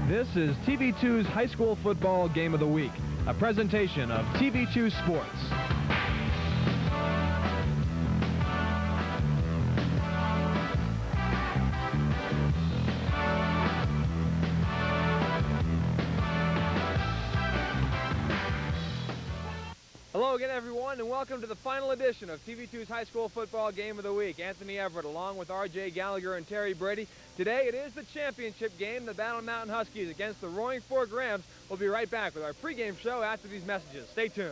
This is TV2's High School Football Game of the Week, a presentation of TV2 Sports. Hello again, everyone, and welcome to the final edition of TV2's High School Football Game of the Week. Anthony Everett along with R.J. Gallagher and Terry Brady. Today it is the championship game, the Battle Mountain Huskies against the Roaring Fork Rams. We'll be right back with our pregame show after these messages. Stay tuned.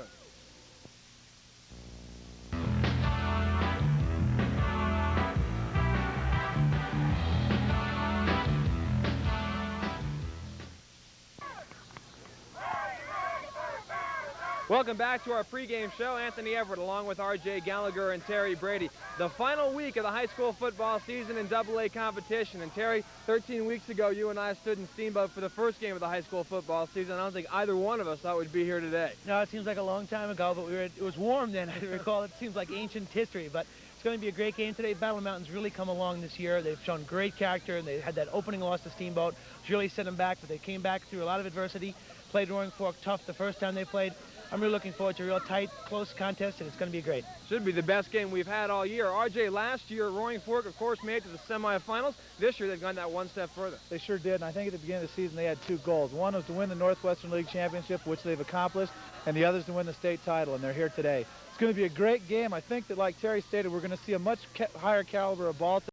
Welcome back to our pregame show. Anthony Everett along with R.J. Gallagher and Terry Brady. The final week of the high school football season in AA competition. And Terry, 13 weeks ago, you and I stood in Steamboat for the first game of the high school football season. I don't think either one of us thought we'd be here today. No, it seems like a long time ago, but it was warm then. I recall it seems like ancient history, but it's going to be a great game today. Battle Mountain's really come along this year. They've shown great character, and they had that opening loss to Steamboat, which really set them back, but they came back through a lot of adversity, played Roaring Fork tough the first time they played. I'm really looking forward to a real tight, close contest, and it's going to be great. Should be the best game we've had all year. RJ, last year, Roaring Fork, of course, made it to the semifinals. This year, they've gone that one step further. They sure did, and I think at the beginning of the season, they had two goals. One was to win the Northwestern League Championship, which they've accomplished, and the other is to win the state title, and they're here today. It's going to be a great game. I think that, like Terry stated, we're going to see a much higher caliber of ball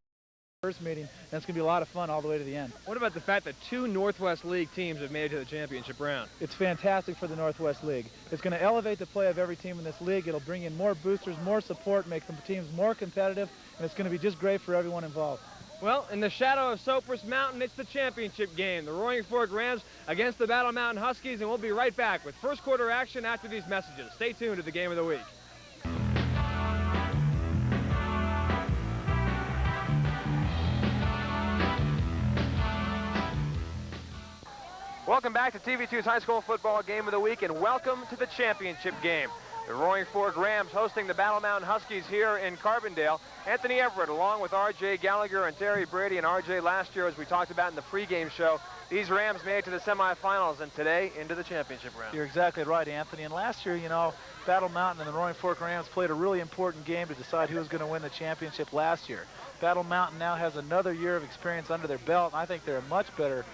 first meeting, and it's going to be a lot of fun all the way to the end. What about the fact that two Northwest League teams have made it to the championship round? It's fantastic for the Northwest League. It's going to elevate the play of every team in this league. It'll bring in more boosters, more support, make the teams more competitive, and it's going to be just great for everyone involved. Well, in the shadow of Cypress Mountain, it's the championship game. The Roaring Fork Rams against the Battle Mountain Huskies, and we'll be right back with first quarter action after these messages. Stay tuned to the Game of the Week. Welcome back to TV2's High School Football Game of the Week, and welcome to the championship game. The Roaring Fork Rams hosting the Battle Mountain Huskies here in Carbondale. Anthony Everett along with R.J. Gallagher and Terry Brady. And R.J., last year, as we talked about in the pregame show, these Rams made it to the semifinals, and today into the championship round. You're exactly right, Anthony. And last year, you know, Battle Mountain and the Roaring Fork Rams played a really important game to decide who was going to win the championship last year. Battle Mountain now has another year of experience under their belt, and I think they're a much better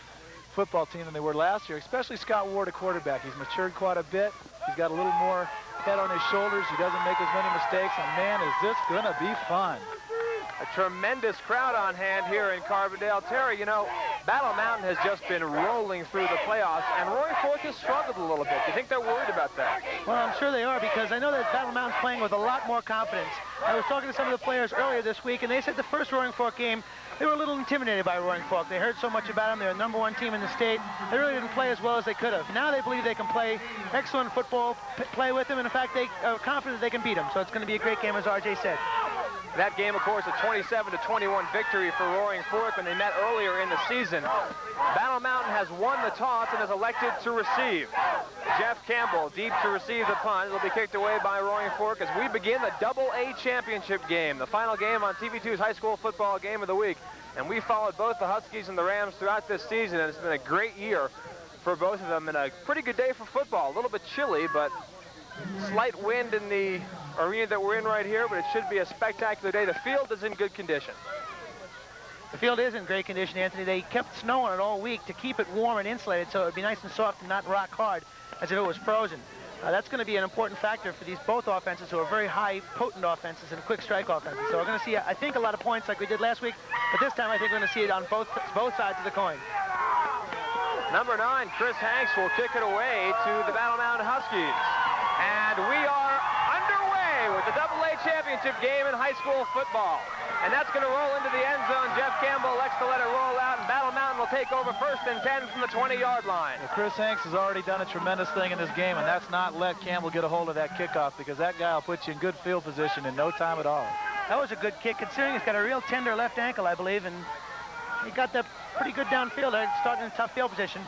football team than they were last year, especially Scott Ward, a quarterback. He's matured quite a bit. He's got a little more head on his shoulders. He doesn't make as many mistakes, and man, is this going to be fun. A tremendous crowd on hand here in Carbondale. Terry, you know, Battle Mountain has just been rolling through the playoffs, and Roaring Fork has struggled a little bit. Do you think they're worried about that? Well, I'm sure they are, because I know that Battle Mountain's playing with a lot more confidence. I was talking to some of the players earlier this week, and they said the first Roaring Fork game, they were a little intimidated by Roaring Fork. They heard so much about them. They're the #1 team in the state. They really didn't play as well as they could have. Now they believe they can play excellent football, play with them, and in fact, they are confident they can beat them. So it's going to be a great game, as R.J. said. That game, of course, a 27-21 victory for Roaring Fork when they met earlier in the season. Battle Mountain has won the toss and has elected to receive. Jeff Campbell deep to receive the punt. It'll be kicked away by Roaring Fork as we begin the AA championship game, the final game on TV2's High School Football Game of the Week. And we followed both the Huskies and the Rams throughout this season, and it's been a great year for both of them and a pretty good day for football. A little bit chilly, but slight wind in the arena that we're in right here, but it should be a spectacular day. The field is in good condition. The field is in great condition, Anthony. They kept snow on it all week to keep it warm and insulated so it would be nice and soft and not rock hard as if it was frozen. That's going to be an important factor for these both offenses, who are very high, potent offenses and quick strike offenses. So we're going to see, I think, a lot of points like we did last week, but this time I think we're going to see it on both sides of the coin. Number 9, Chris Hanks, will kick it away to the Battle Mountain Huskies. And we are underway with the AA championship game in high school football. And that's going to roll into the end zone. Jeff Campbell elects to let it roll out, and Battle Mountain will take over first and 10 from the 20-yard line. Well, Chris Hanks has already done a tremendous thing in this game, and that's not let Campbell get a hold of that kickoff, because that guy will put you in good field position in no time at all. That was a good kick, considering he's got a real tender left ankle, I believe, and he got that pretty good downfield. Starting in a tough field position.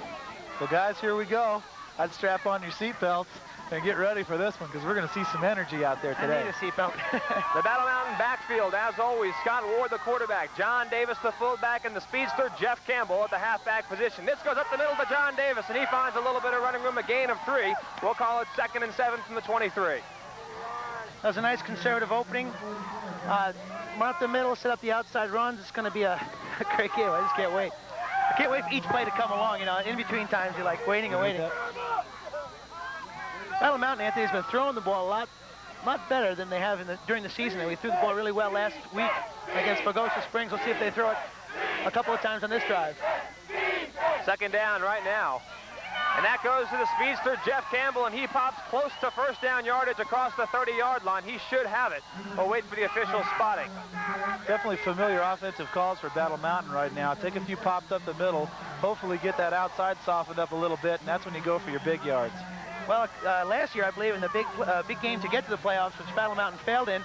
Well, guys, here we go. I'd strap on your seatbelts. And get ready for this one because we're going to see some energy out there today. I need a seatbelt. The Battle Mountain backfield, as always, Scott Ward, the quarterback, John Davis, the fullback, and the speedster, Jeff Campbell, at the halfback position. This goes up the middle to John Davis, and he finds a little bit of running room, a gain of 3. We'll call it 2nd and 7 from the 23. That was a nice conservative opening. Run up the middle, set up the outside runs. It's going to be a great game. I just can't wait. I can't wait for each play to come along. You know, in between times, you're like waiting and waiting. Battle Mountain, Anthony, has been throwing the ball a lot better than they have during the season. We threw the ball really well last week against Pagosa Springs. We'll see if they throw it a couple of times on this drive. 2nd down right now. And that goes to the speedster, Jeff Campbell, and he pops close to 1st down yardage across the 30-yard line. He should have it. We'll wait for the official spotting. Definitely familiar offensive calls for Battle Mountain right now. Take a few pops up the middle, hopefully get that outside softened up a little bit, and that's when you go for your big yards. Well, last year, I believe, in the big game to get to the playoffs, which Battle Mountain failed in,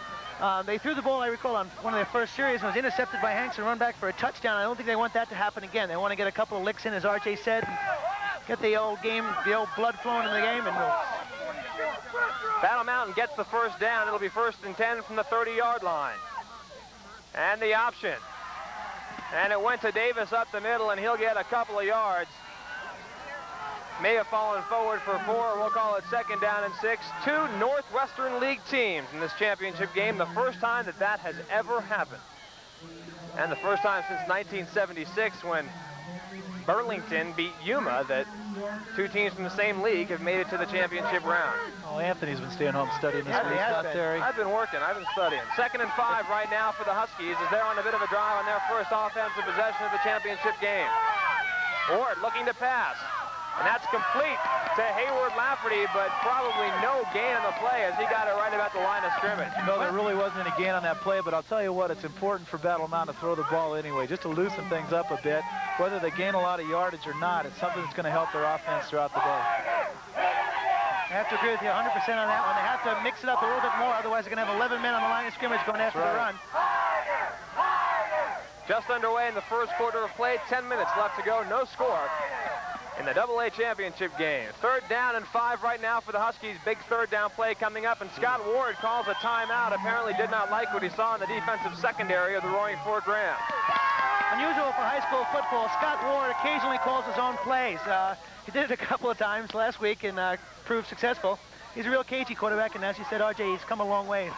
they threw the ball, I recall, on one of their first series and was intercepted by Hanks and run back for a touchdown. I don't think they want that to happen again. They want to get a couple of licks in, as RJ said, and get the old blood flowing in the game. And Battle Mountain gets the 1st down. It'll be 1st and 10 from the 30-yard line. And the option. And it went to Davis up the middle, and he'll get a couple of yards. May have fallen forward for 4. We'll call it 2nd down and 6. 2 Northwestern League teams in this championship game. The first time that has ever happened. And the first time since 1976 when Burlington beat Yuma that 2 teams from the same league have made it to the championship round. Oh, Anthony's been staying home studying this week, not Terry. I've been working. I've been studying. 2nd and 5 right now for the Huskies as they're on a bit of a drive on their first offensive possession of the championship game. Ward looking to pass. And that's complete to Hayward Lafferty, but probably no gain on the play as he got it right about the line of scrimmage. No, there really wasn't any gain on that play, but I'll tell you what, it's important for Battle Mountain to throw the ball anyway, just to loosen things up a bit. Whether they gain a lot of yardage or not, it's something that's going to help their offense throughout the day. I have to agree with you 100% on that one. They have to mix it up a little bit more, otherwise they're going to have 11 men on the line of scrimmage going after the run. Just underway in the first quarter of play, 10 minutes left to go, no score in the AA championship game. 3rd down and 5 right now for the Huskies. Big 3rd down play coming up, and Scott Ward calls a timeout. Apparently did not like what he saw in the defensive secondary of the Roaring Fork Rams. Unusual for high school football, Scott Ward occasionally calls his own plays. He did it a couple of times last week and proved successful. He's a real cagey quarterback, and as you said, RJ, he's come a long way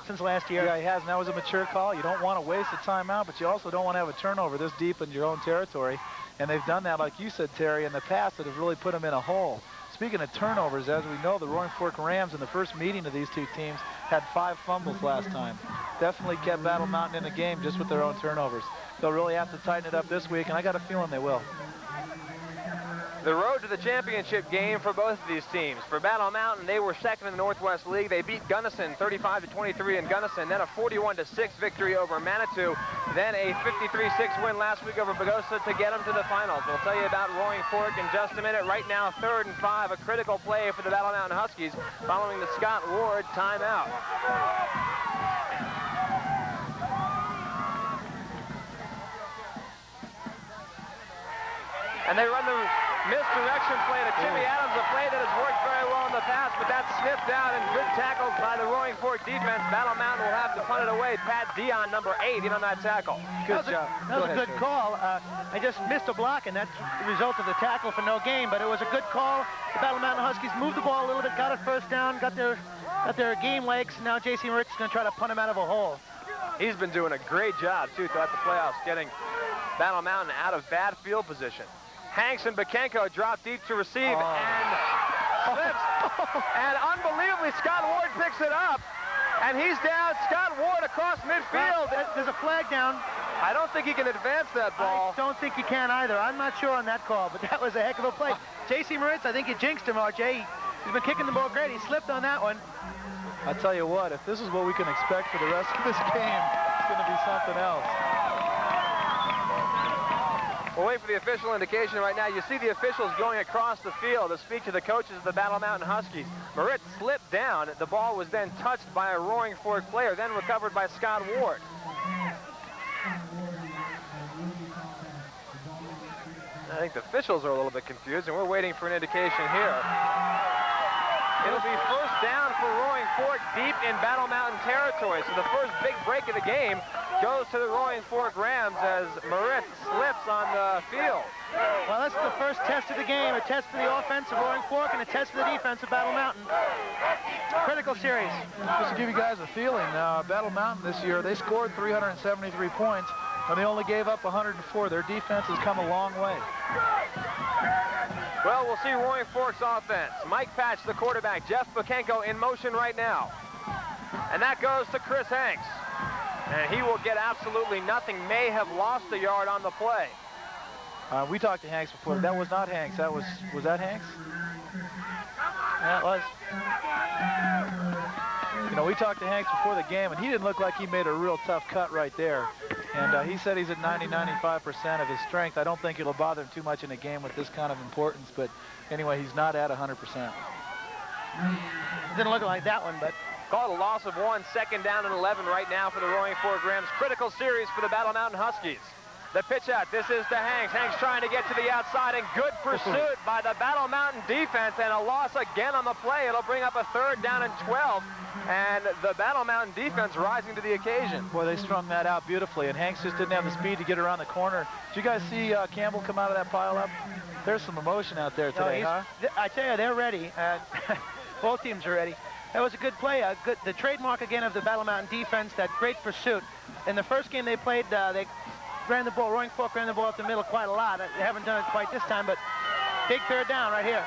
since last year. Yeah, he has, and that was a mature call. You don't want to waste a timeout, but you also don't want to have a turnover this deep in your own territory. And they've done that, like you said, Terry, in the past that have really put them in a hole. Speaking of turnovers, as we know, the Roaring Fork Rams in the first meeting of these 2 teams had 5 fumbles last time. Definitely kept Battle Mountain in the game just with their own turnovers. They'll really have to tighten it up this week, and I got a feeling they will. The road to the championship game for both of these teams. For Battle Mountain, they were 2nd in the Northwest League. They beat Gunnison 35-23 in Gunnison, then a 41-6 victory over Manitou, then a 53-6 win last week over Pagosa to get them to the finals. We'll tell you about Roaring Fork in just a minute. Right now, 3rd and 5, a critical play for the Battle Mountain Huskies following the Scott Ward timeout. And they run the misdirection play to Timmy Adams, a play that has worked very well in the past, but that's sniffed out and good tackles by the Roaring Fork defense. Battle Mountain will have to punt it away. Pat Dion, number 8, in on that tackle. Good job. That was a good call. I just missed a block, and that's the result of the tackle for no gain, but it was a good call. The Battle Mountain Huskies moved the ball a little bit, got it 1st down, got their game legs. Now J.C. Moritz is going to try to punt him out of a hole. He's been doing a great job, too, throughout the playoffs, getting Battle Mountain out of bad field position. Hanks and Bakenko drop deep to receive and slips. And unbelievably, Scott Ward picks it up. And he's down. Scott Ward across midfield. Well, there's a flag down. I don't think he can advance that ball. I don't think he can either. I'm not sure on that call, but that was a heck of a play. J.C. Moritz, I think you jinxed him, RJ. He's been kicking the ball great. He slipped on that one. I tell you what, if this is what we can expect for the rest of this game, it's going to be something else. We'll wait for the official indication right now. You see the officials going across the field to speak to the coaches of the Battle Mountain Huskies. Moritz slipped down. The ball was then touched by a Roaring Fork player, then recovered by Scott Ward. I think the officials are a little bit confused, and we're waiting for an indication here. It'll be first down for Roaring Fork deep in Battle Mountain territory. So the first big break of the game goes to the Roaring Fork Rams as Moritz slips on the field. Well, this is the first test of the game, a test for the offense of Roaring Fork and a test for the defense of Battle Mountain. Critical series. Just to give you guys a feeling, Battle Mountain this year, they scored 373 points, and they only gave up 104. Their defense has come a long way. Well, we'll see Roaring Fork's offense. Mike Patch, the quarterback. Jeff Bukenko in motion right now. And that goes to Chris Hanks. And he will get absolutely nothing. May have lost a yard on the play. We talked to Hanks before. That was not Hanks. Was that Hanks? Yeah, it was. You know, we talked to Hanks before the game, and he didn't look like he made a real tough cut right there. And he said he's at 90-95% of his strength. I don't think it'll bother him too much in a game with this kind of importance, but anyway, he's not at 100%. Didn't look like that one, but Called a loss of 1, second down and 11 right now for the Roaring Fork Rams. Critical series for the Battle Mountain Huskies. The pitch out, this is to Hanks. Hanks trying to get to the outside, and good pursuit by the Battle Mountain defense, and a loss again on the play. It'll bring up a third down and 12, and the Battle Mountain defense rising to the occasion. Boy, they strung that out beautifully, and Hanks just didn't have the speed to get around the corner. Did you guys see Campbell come out of that pile-up? There's some emotion out there today, huh? I tell you, they're ready. Both teams are ready. That was a good play. The trademark again of the Battle Mountain defense, that great pursuit. In the first game they played, they ran the ball. Roaring Fork ran the ball up the middle quite a lot. They haven't done it quite this time, but big third down right here.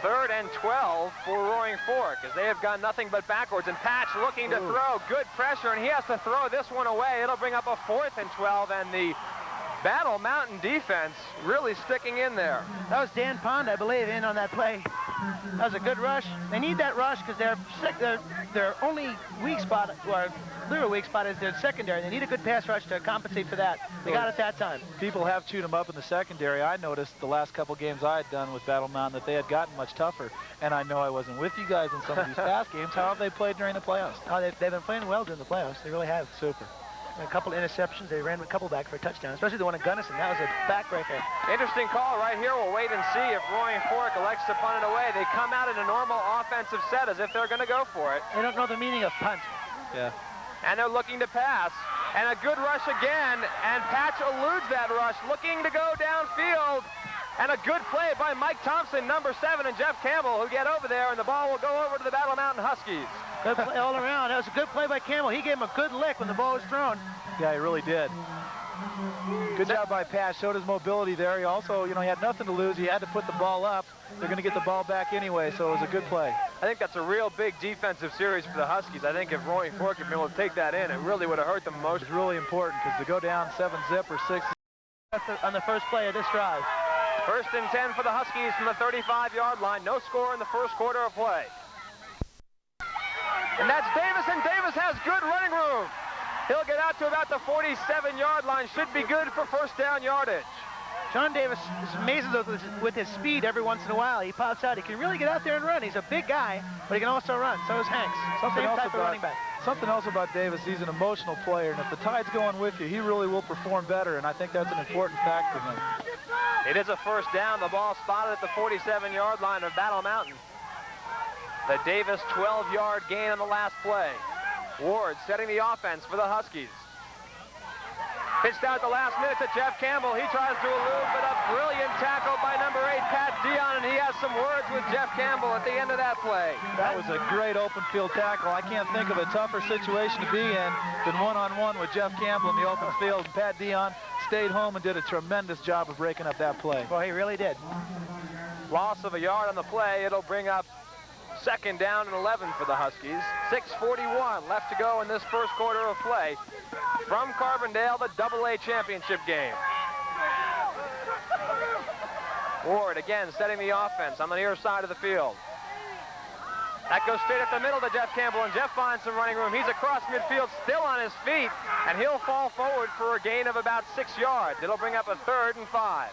3rd and 12 for Roaring Fork, as they have gone nothing but backwards. And Patch looking to throw. Good pressure, and he has to throw this one away. It'll bring up a 4th and 12, and the Battle Mountain defense really sticking in there. That was Dan Pond, I believe, in on that play. That was a good rush. They need that rush because their only weak spot, or clear weak spot, is their secondary. They need a good pass rush to compensate for that. They got it that time. People have chewed them up in the secondary. I noticed the last couple games I had done with Battle Mountain that they had gotten much tougher. And I know I wasn't with you guys in some of these past games. How have they played during the playoffs? Oh, they've been playing well during the playoffs. They really have. Super. A couple interceptions. They ran a couple back for a touchdown, especially the one at Gunnison. That was a back right there. Interesting call right here. We'll wait and see if Roaring Fork elects to punt it away. They come out in a normal offensive set as if they're going to go for it. They don't know the meaning of punt. Yeah. And they're looking to pass. And a good rush again. And Patch eludes that rush, looking to go downfield. And a good play by Mike Thompson, number 7, and Jeff Campbell, who get over there, and the ball will go over to the Battle Mountain Huskies. Good play all around. That was a good play by Campbell. He gave him a good lick when the ball was thrown. Yeah, he really did. Good job by Patch. Showed his mobility there. He also, he had nothing to lose. He had to put the ball up. They're going to get the ball back anyway, so it was a good play. I think that's a real big defensive series for the Huskies. I think if Roaring Fork had been able to take that in, it really would have hurt them most. It's really important because to go down 7-zip or 6. On the first play of this drive. 1st and 10 for the Huskies from the 35-yard line. No score in the first quarter of play. And that's Davis, and Davis has good running room. He'll get out to about the 47-yard line. Should be good for first down yardage. John Davis is amazing with his speed every once in a while. He pops out. He can really get out there and run. He's a big guy, but he can also run. So is Hanks. Same type of running back. Something else about Davis, he's an emotional player, and if the tide's going with you, he really will perform better, and I think that's an important fact for him. It is a first down. The ball spotted at the 47-yard line of Battle Mountain. The Davis 12-yard gain on the last play. Ward setting the offense for the Huskies. Pitched out the last minute to Jeff Campbell. He tries to elude, but a brilliant tackle by number 8, Pat Dion, and he has some words with Jeff Campbell at the end of that play. That was a great open field tackle. I can't think of a tougher situation to be in than one-on-one with Jeff Campbell in the open field. And Pat Dion stayed home and did a tremendous job of breaking up that play. Well, he really did. Loss of a yard on the play. It'll bring up 2nd down and 11 for the Huskies. 6:41 left to go in this first quarter of play from Carbondale, the AA championship game. Ward again setting the offense on the near side of the field. That goes straight up the middle to Jeff Campbell, and Jeff finds some running room. He's across midfield, still on his feet, and he'll fall forward for a gain of about 6 yards. It'll bring up a 3rd and 5.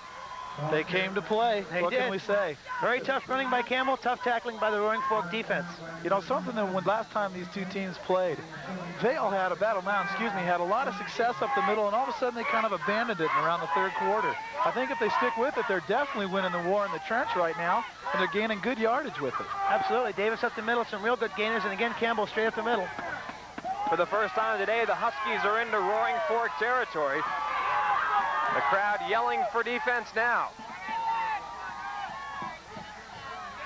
They came to play. What can we say? Very tough running by Campbell, tough tackling by the Roaring Fork defense. You know, something that when last time these two teams played, Battle Mountain, had a lot of success up the middle, and all of a sudden they kind of abandoned it in around the third quarter. I think if they stick with it, they're definitely winning the war in the trench right now, and they're gaining good yardage with it. Absolutely. Davis up the middle, some real good gainers, and again, Campbell straight up the middle. For the first time today, the Huskies are into Roaring Fork territory. The crowd yelling for defense now.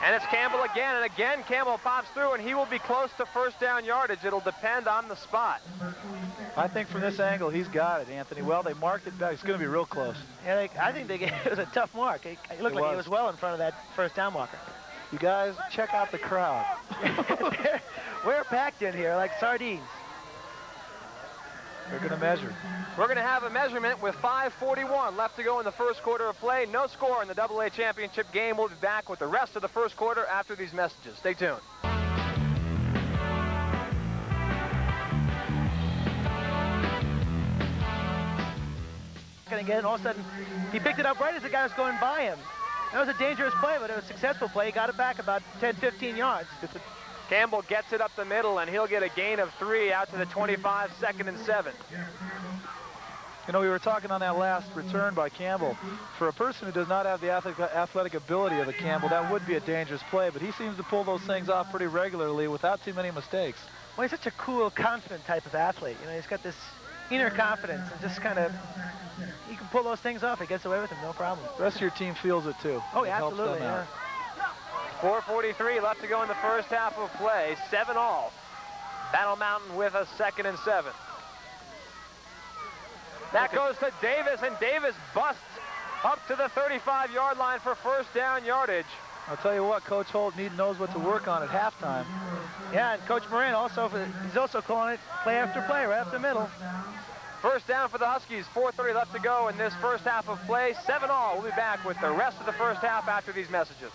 And it's Campbell again, and again Campbell pops through, and he will be close to first down yardage. It'll depend on the spot. I think from this angle, he's got it, Anthony. Well, they marked it back. It's going to be real close. Yeah, I think it was a tough mark. It looked like he was well in front of that first down marker. You guys, check out the crowd. We're packed in here like sardines. They're going to measure. We're going to have a measurement with 5:41 left to go in the first quarter of play. No score in the AA championship game. We'll be back with the rest of the first quarter after these messages. Stay tuned. Going to get it, and all of a sudden, he picked it up right as the guy was going by him. That was a dangerous play, but it was a successful play. He got it back about 10, 15 yards. Campbell gets it up the middle, and he'll get a gain of 3 out to the 25, 2nd and 7. You know, we were talking on that last return by Campbell. For a person who does not have the athletic ability of a Campbell, that would be a dangerous play, but he seems to pull those things off pretty regularly without too many mistakes. Well, he's such a cool, confident type of athlete. You know, he's got this inner confidence and just kind of, he can pull those things off. He gets away with them, no problem. The rest of your team feels it too. Oh, yeah, absolutely, yeah. 4:43 left to go in the first half of play. 7-all. Battle Mountain with a 2nd and 7. That goes to Davis, and Davis busts up to the 35-yard line for first down yardage. I'll tell you what, Coach Holt knows what to work on at halftime. Yeah, and Coach Moran he's also calling it play after play, right up the middle. First down for the Huskies. 4:30 left to go in this first half of play. 7-all. We'll be back with the rest of the first half after these messages.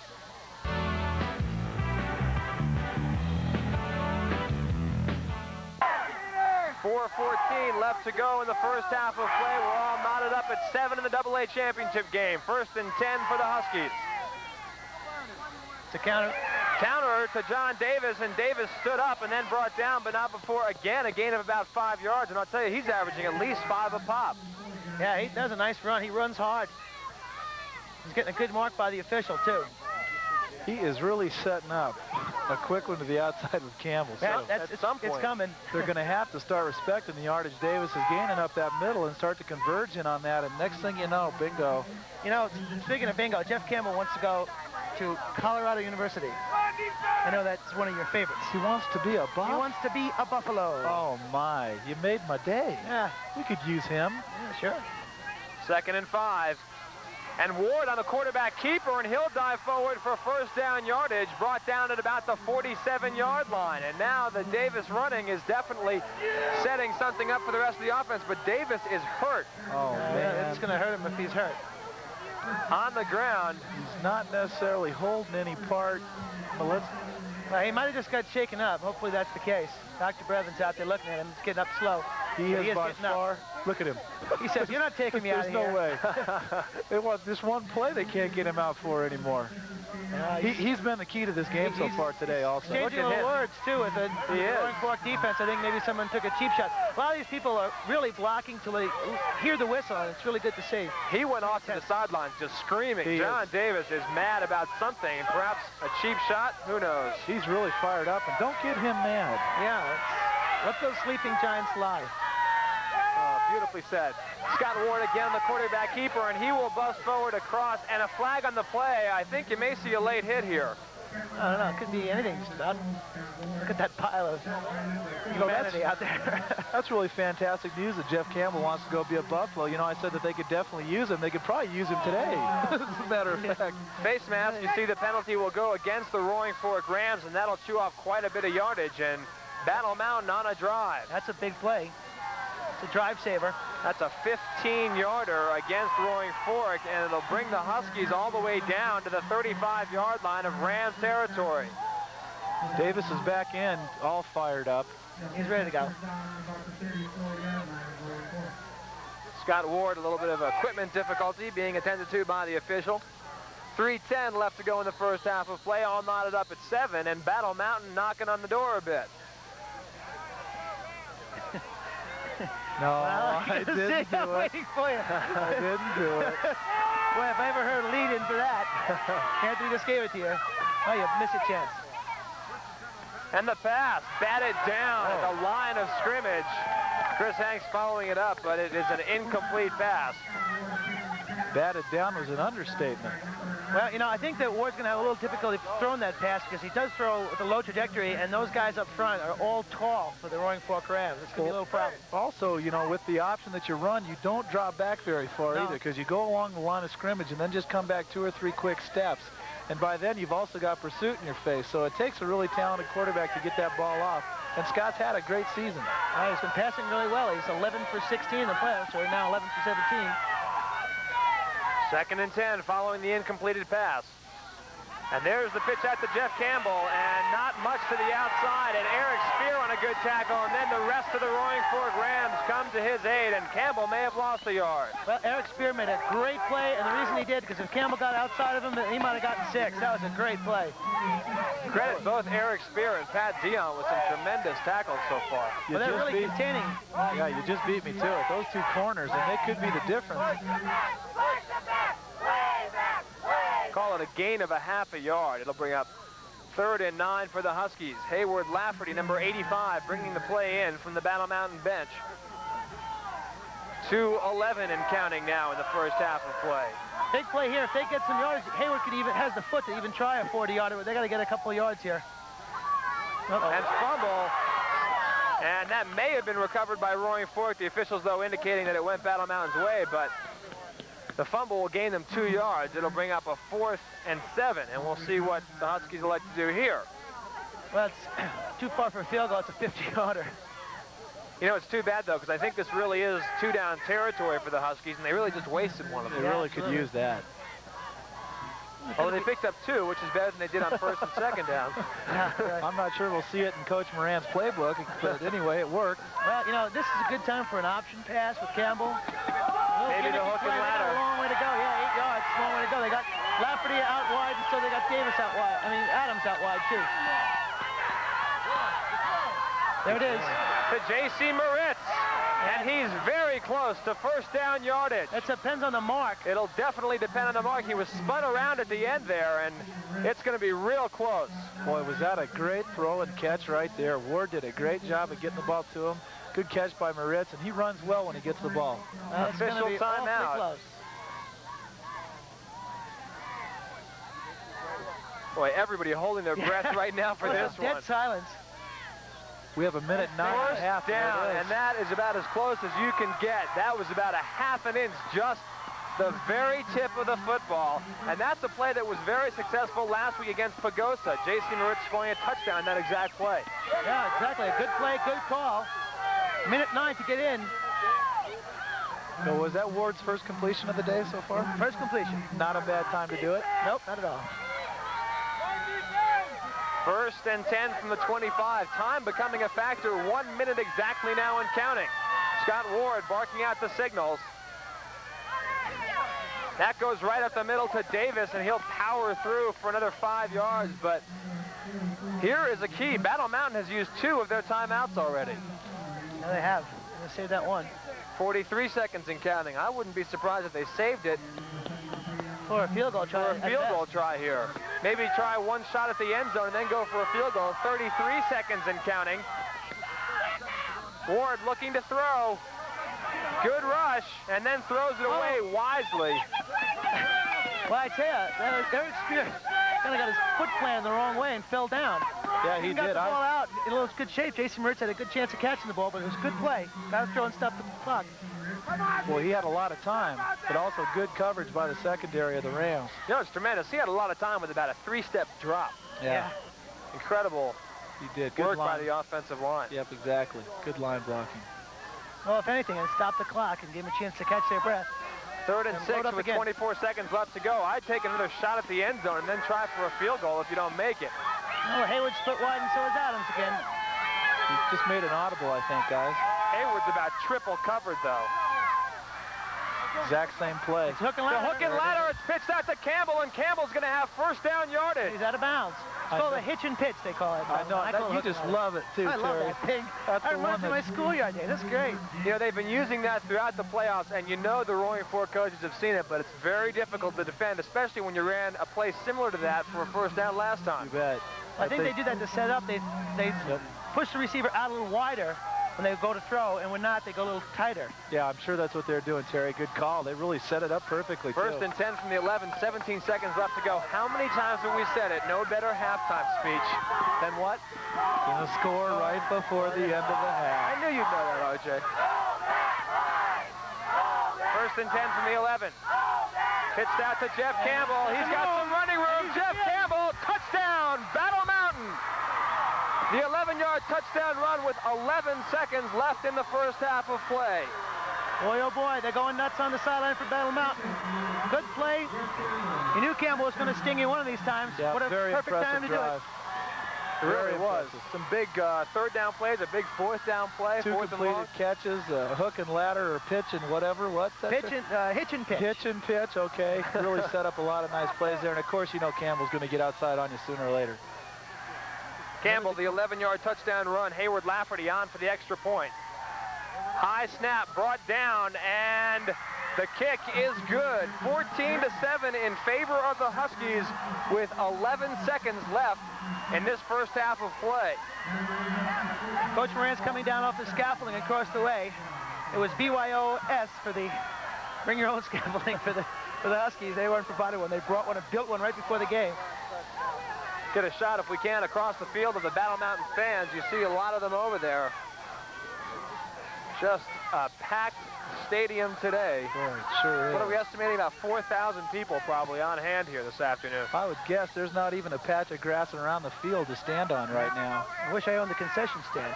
4:14 left to go in the first half of play. We're all knotted up at 7 in the AA championship game. 1st and 10 for the Huskies. It's a counter. Counter to John Davis, and Davis stood up and then brought down, but not before, again, a gain of about 5 yards. And I'll tell you, he's averaging at least 5 a pop. Yeah, he does a nice run. He runs hard. He's getting a good mark by the official, too. He is really setting up a quick one to the outside with Campbell. Yeah, So at some point, it's coming. they're going to have to start respecting the yardage Davis is gaining up that middle and start to converge in on that. And next thing you know, bingo. You know, speaking of bingo, Jeff Campbell wants to go to Colorado University. I know that's one of your favorites. He wants to be a Buff? He wants to be a Buffalo. Oh, my. You made my day. Yeah. We could use him. Yeah, sure. 2nd and 5. And Ward on the quarterback keeper, and he'll dive forward for first down yardage, brought down at about the 47-yard line. And now the Davis running is definitely setting something up for the rest of the offense, but Davis is hurt. Oh, man. Yeah, it's going to hurt him if he's hurt. On the ground. He's not necessarily holding any part. But He might have just got shaken up. Hopefully that's the case. Dr. Brevin's out there looking at him. He's getting up slow. He is by far. Look at him. He says, "You're not taking me out of here." There's no way. It was this one play they can't get him out for anymore. He's been the key to this game so far today also. Changing little words, too, with the Roaring Fork defense. I think maybe someone took a cheap shot. A lot of these people are really blocking till they hear the whistle, and it's really good to see. He went off to the sidelines just screaming. John Davis is mad about something, perhaps a cheap shot. Who knows? He's really fired up, and don't get him mad. Yeah, let those sleeping giants lie. Beautifully said. Scott Ward again, the quarterback keeper, and he will bust forward across, and a flag on the play. I think you may see a late hit here. I don't know. It could be anything. Look at that pile of humanity out there. That's really fantastic news that Jeff Campbell wants to go be a Buffalo. You know, I said that they could definitely use him. They could probably use him today, as a matter of fact. Face mask, you see the penalty will go against the Roaring Fork Rams, and that'll chew off quite a bit of yardage, and Battle Mountain on a drive. That's a big play. It's a drive saver. That's a 15-yarder against Roaring Fork, and it'll bring the Huskies all the way down to the 35-yard line of Rams territory. Davis is back in, all fired up. He's ready to go. Scott Ward, a little bit of equipment difficulty being attended to by the official. 3:10 left to go in the first half of play, all knotted up at 7, and Battle Mountain knocking on the door a bit. No, Well, I didn't do I'm it. waiting for you. I didn't do it. Boy, if I ever heard a lead in for that, Anthony just gave it to you. Oh, you missed a chance. And the pass, batted down at the line of scrimmage. Chris Hanks following it up, but it is an incomplete pass. Batted down was an understatement. Well, you know, I think that Ward's going to have a little difficulty throwing that pass because he does throw with a low trajectory, and those guys up front are all tall for the Roaring Fork Rams. It's going to be a little problem. Also, you know, with the option that you run, you don't drop back very far No. either, because you go along the line of scrimmage and then just come back 2 or 3 quick steps. And by then, you've also got pursuit in your face. So it takes a really talented quarterback to get that ball off. And Scott's had a great season. He's been passing really well. He's 11 for 16 in the playoffs, so now 11 for 17. 2nd and 10 following the incompleted pass. And there's the pitch out to Jeff Campbell, and not much to the outside, and Eric Spear on a good tackle, and then the rest of the Roaring Fork Rams come to his aid, and Campbell may have lost a yard. Well, Eric Spear made a great play, and the reason he did, because if Campbell got outside of him, he might have gotten 6. That was a great play. Credit both Eric Spear and Pat Dion with some tremendous tackles so far. Well, they're really containing. Yeah, you just beat me to it. Those 2 corners, and they could be the difference. Call it a gain of a half a yard. It'll bring up 3rd and 9 for the Huskies. Hayward Lafferty, number 85, bringing the play in from the Battle Mountain bench. 2:11 and counting now in the first half of play. Big play here. If they get some yards, Hayward has the foot to even try a 40-yarder, but they got to get a couple of yards here. And fumble. And that may have been recovered by Roaring Fork. The officials, though, indicating that it went Battle Mountain's way, but the fumble will gain them 2 yards. It'll bring up a 4th and 7, and we'll see what the Huskies elect to do here. Well, it's too far for a field goal. It's a 50-yarder. You know, it's too bad, though, because I think this really is 2-down territory for the Huskies, and they really just wasted one of them. They really could use that. Although they picked up 2, which is better than they did on 1st and 2nd down. I'm not sure we'll see it in Coach Moran's playbook, but anyway, it worked. Well, you know, this is a good time for an option pass with Campbell. Maybe the hook and They got ladder. a long way to go. Yeah, 8 yards. Long way to go. They got Lafferty out wide, and so they got Davis out wide. I mean, Adams out wide, too. There it is. To J.C. Moritz. And he's very close to 1st down yardage. That depends on the mark. It'll definitely depend on the mark. He was spun around at the end there, and it's going to be real close. Boy, was that a great throw and catch right there. Ward did a great job of getting the ball to him. Good catch by Moritz, and he runs well when he gets the ball. It's gonna Official be timeout. awfully close. Boy, everybody holding their breath right now for this Dead one. silence. We have a minute 9 and a 1st half. down, and that is about as close as you can get. That was about a half an inch, just the very tip of the football. And that's a play that was very successful last week against Pagosa. J.C. Moritz scoring a touchdown in that exact play. Yeah, exactly. A good play, good call. Minute 9 to get in. So was that Ward's first completion of the day so far? First completion. Not a bad time to do it. Nope, not at all. 1st and 10 from the 25. Time becoming a factor. 1 minute exactly now and counting. Scott Ward barking out the signals. That goes right up the middle to Davis, and he'll power through for another 5 yards. But here is a key. Battle Mountain has used 2 of their timeouts already. Yeah, they have. I'm going to save that one. 43 seconds and counting. I wouldn't be surprised if they saved it For a field goal for try. a field goal try here. Maybe try one shot at the end zone and then go for a field goal. 33 seconds and counting. Ward looking to throw. Good rush, and then throws it away wisely. Well, I tell you, Eric Spear kind of got his foot planted the wrong way and fell down. Yeah, he got did. the ball out in a little good shape. Jason Moritz had a good chance of catching the ball, but it was a good play. Got to throw and stop the clock. Well, he had a lot of time, but also good coverage by the secondary of the Rams. You know, it's tremendous. He had a lot of time with about a 3-step drop. Yeah. Incredible He did. Good work by line. the offensive line. Yep, exactly. Good line blocking. Well, if anything, it stopped the clock and gave them a chance to catch their breath. 3rd and And 6 load up with again. 24 seconds left to go. I'd take another shot at the end zone and then try for a field goal if you don't make it. Oh, Hayward split wide, and so is Adams again. He just made an audible, I think, guys. Hayward's about triple covered, though. Exact same play. It's hook and The ladder. hook and ladder, it's pitched out to Campbell, and Campbell's going to have first down yardage. He's out of bounds. It's called a hitch and pitch, they call it. I know. call it You hook just and ladder. love it, too, I love Terry. that thing. That's That the reminds me one of my schoolyard day. That's great. You know, they've been using that throughout the playoffs, and you know the Roaring Fork coaches have seen it, but it's very difficult to defend, especially when you ran a play similar to that for a first down last time. You bet. I think they do that to set up. They push the receiver out a little wider when they go to throw, and when not, they go a little tighter. Yeah, I'm sure that's what they're doing, Terry. Good call. They really set it up perfectly, First too. and 10 from the 11, 17 seconds left to go. How many times have we said it? No better halftime speech than what? Gonna score right before the end of the half. I knew you'd know that, RJ. First and 10 from the 11. Pitched out to Jeff Campbell. He's got some running room. Jeff Campbell, touchdown, Battle Mountain. The 11-yard touchdown run with 11 seconds left in the first half of play. Boy, oh boy, they're going nuts on the sideline for Battle Mountain. Good play. You knew Campbell was going to sting you one of these times. Yeah, What a very perfect time to impressive drive. It really Very was. impressive. Some big third down plays, a big fourth down play, 2 fourth and long. completed catches, hook and ladder or pitch and whatever. What's that? do it. Hitch and pitch. Hitch and pitch, okay. Really set up a lot of nice plays there. And, of course, you know Campbell's going to get outside on you sooner or later. Campbell, the 11-yard touchdown run. Hayward Lafferty on for the extra point. High snap brought down, and the kick is good. 14-7 in favor of the Huskies with 11 seconds left in this first half of play. Coach Moran's coming down off the scaffolding across the way. It was BYOS for the bring your own scaffolding for the Huskies. They weren't provided one. They brought one and built one right before the game. Get a shot, if we can, across the field of the Battle Mountain fans. You see a lot of them over there. Just a packed stadium today. Boy, it sure is. What are we estimating? About 4,000 people probably on hand here this afternoon. I would guess there's not even a patch of grass around the field to stand on right now. I wish I owned the concession stand.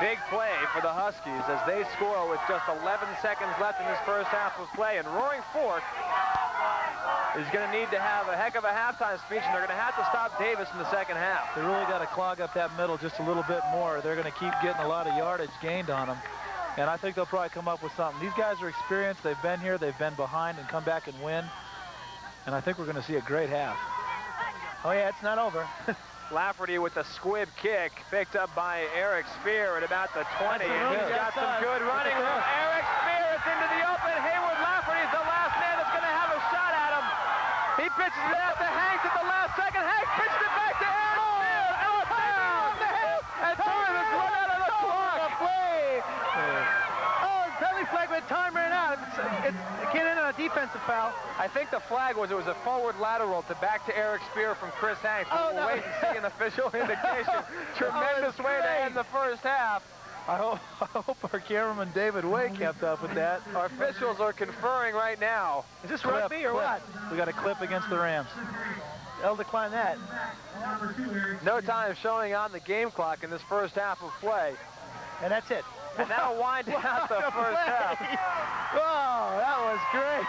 Big play for the Huskies as they score with just 11 seconds left in this first half of play. And Roaring Fork is going to need to have a heck of a halftime speech, and they're going to have to stop Davis in the second half. They really got to clog up that middle just a little bit more. They're going to keep getting a lot of yardage gained on them. And I think they'll probably come up with something. These guys are experienced. They've been here. They've been behind and come back and win. And I think we're going to see a great half. Oh, yeah, it's not over. Lafferty with the squib kick, picked up by Eric Spear at about the 20. He's got some good running room. Eric Spear, it's into the open. Hayward Lafferty is the last man that's going to have a shot at him. He pitches it out to Hanks at the last second. Hanks pitches it back to Eric Spear. Out of bounds. And time has run out of the clock. Oh, penalty flag with time ran out. It can't end on a defensive foul. I think the flag was it was a forward lateral to back to Eric Spear from Chris Hanks. Oh, We'll no. wait and see an official indication. Tremendous way to end the first half. I hope our cameraman David Way kept up with that. Our officials are conferring right now. Is this rugby or what? We got a clip against the Rams. They'll decline that. No time showing on the game clock in this first half of play. And that's it. And that'll wind out the first half. Oh, that was great.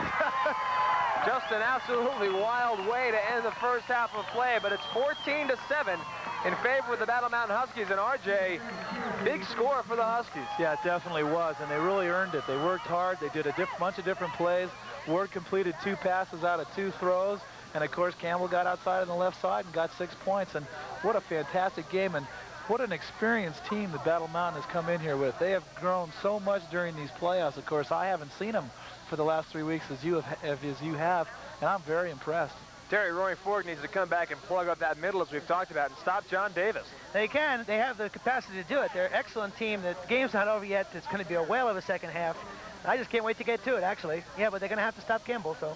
Just an absolutely wild way to end the first half of play, but it's 14-7 in favor of the Battle Mountain Huskies. And RJ, big score for the Huskies. Yeah, it definitely was, and they really earned it. They worked hard. They did a bunch of different plays. Ward completed 2 passes out of 2 throws, and of course Campbell got outside on the left side and got 6 points. And what a fantastic game, and what an experienced team that Battle Mountain has come in here with. They have grown so much during these playoffs. Of course, I haven't seen them for the last 3 weeks as you have, and I'm very impressed. Terry, Roaring Fork needs to come back and plug up that middle as we've talked about and stop John Davis. They can. They have the capacity to do it. They're an excellent team. The game's not over yet. It's going to be a whale of a second half. I just can't wait to get to it, actually. Yeah, but they're going to have to stop Campbell, so.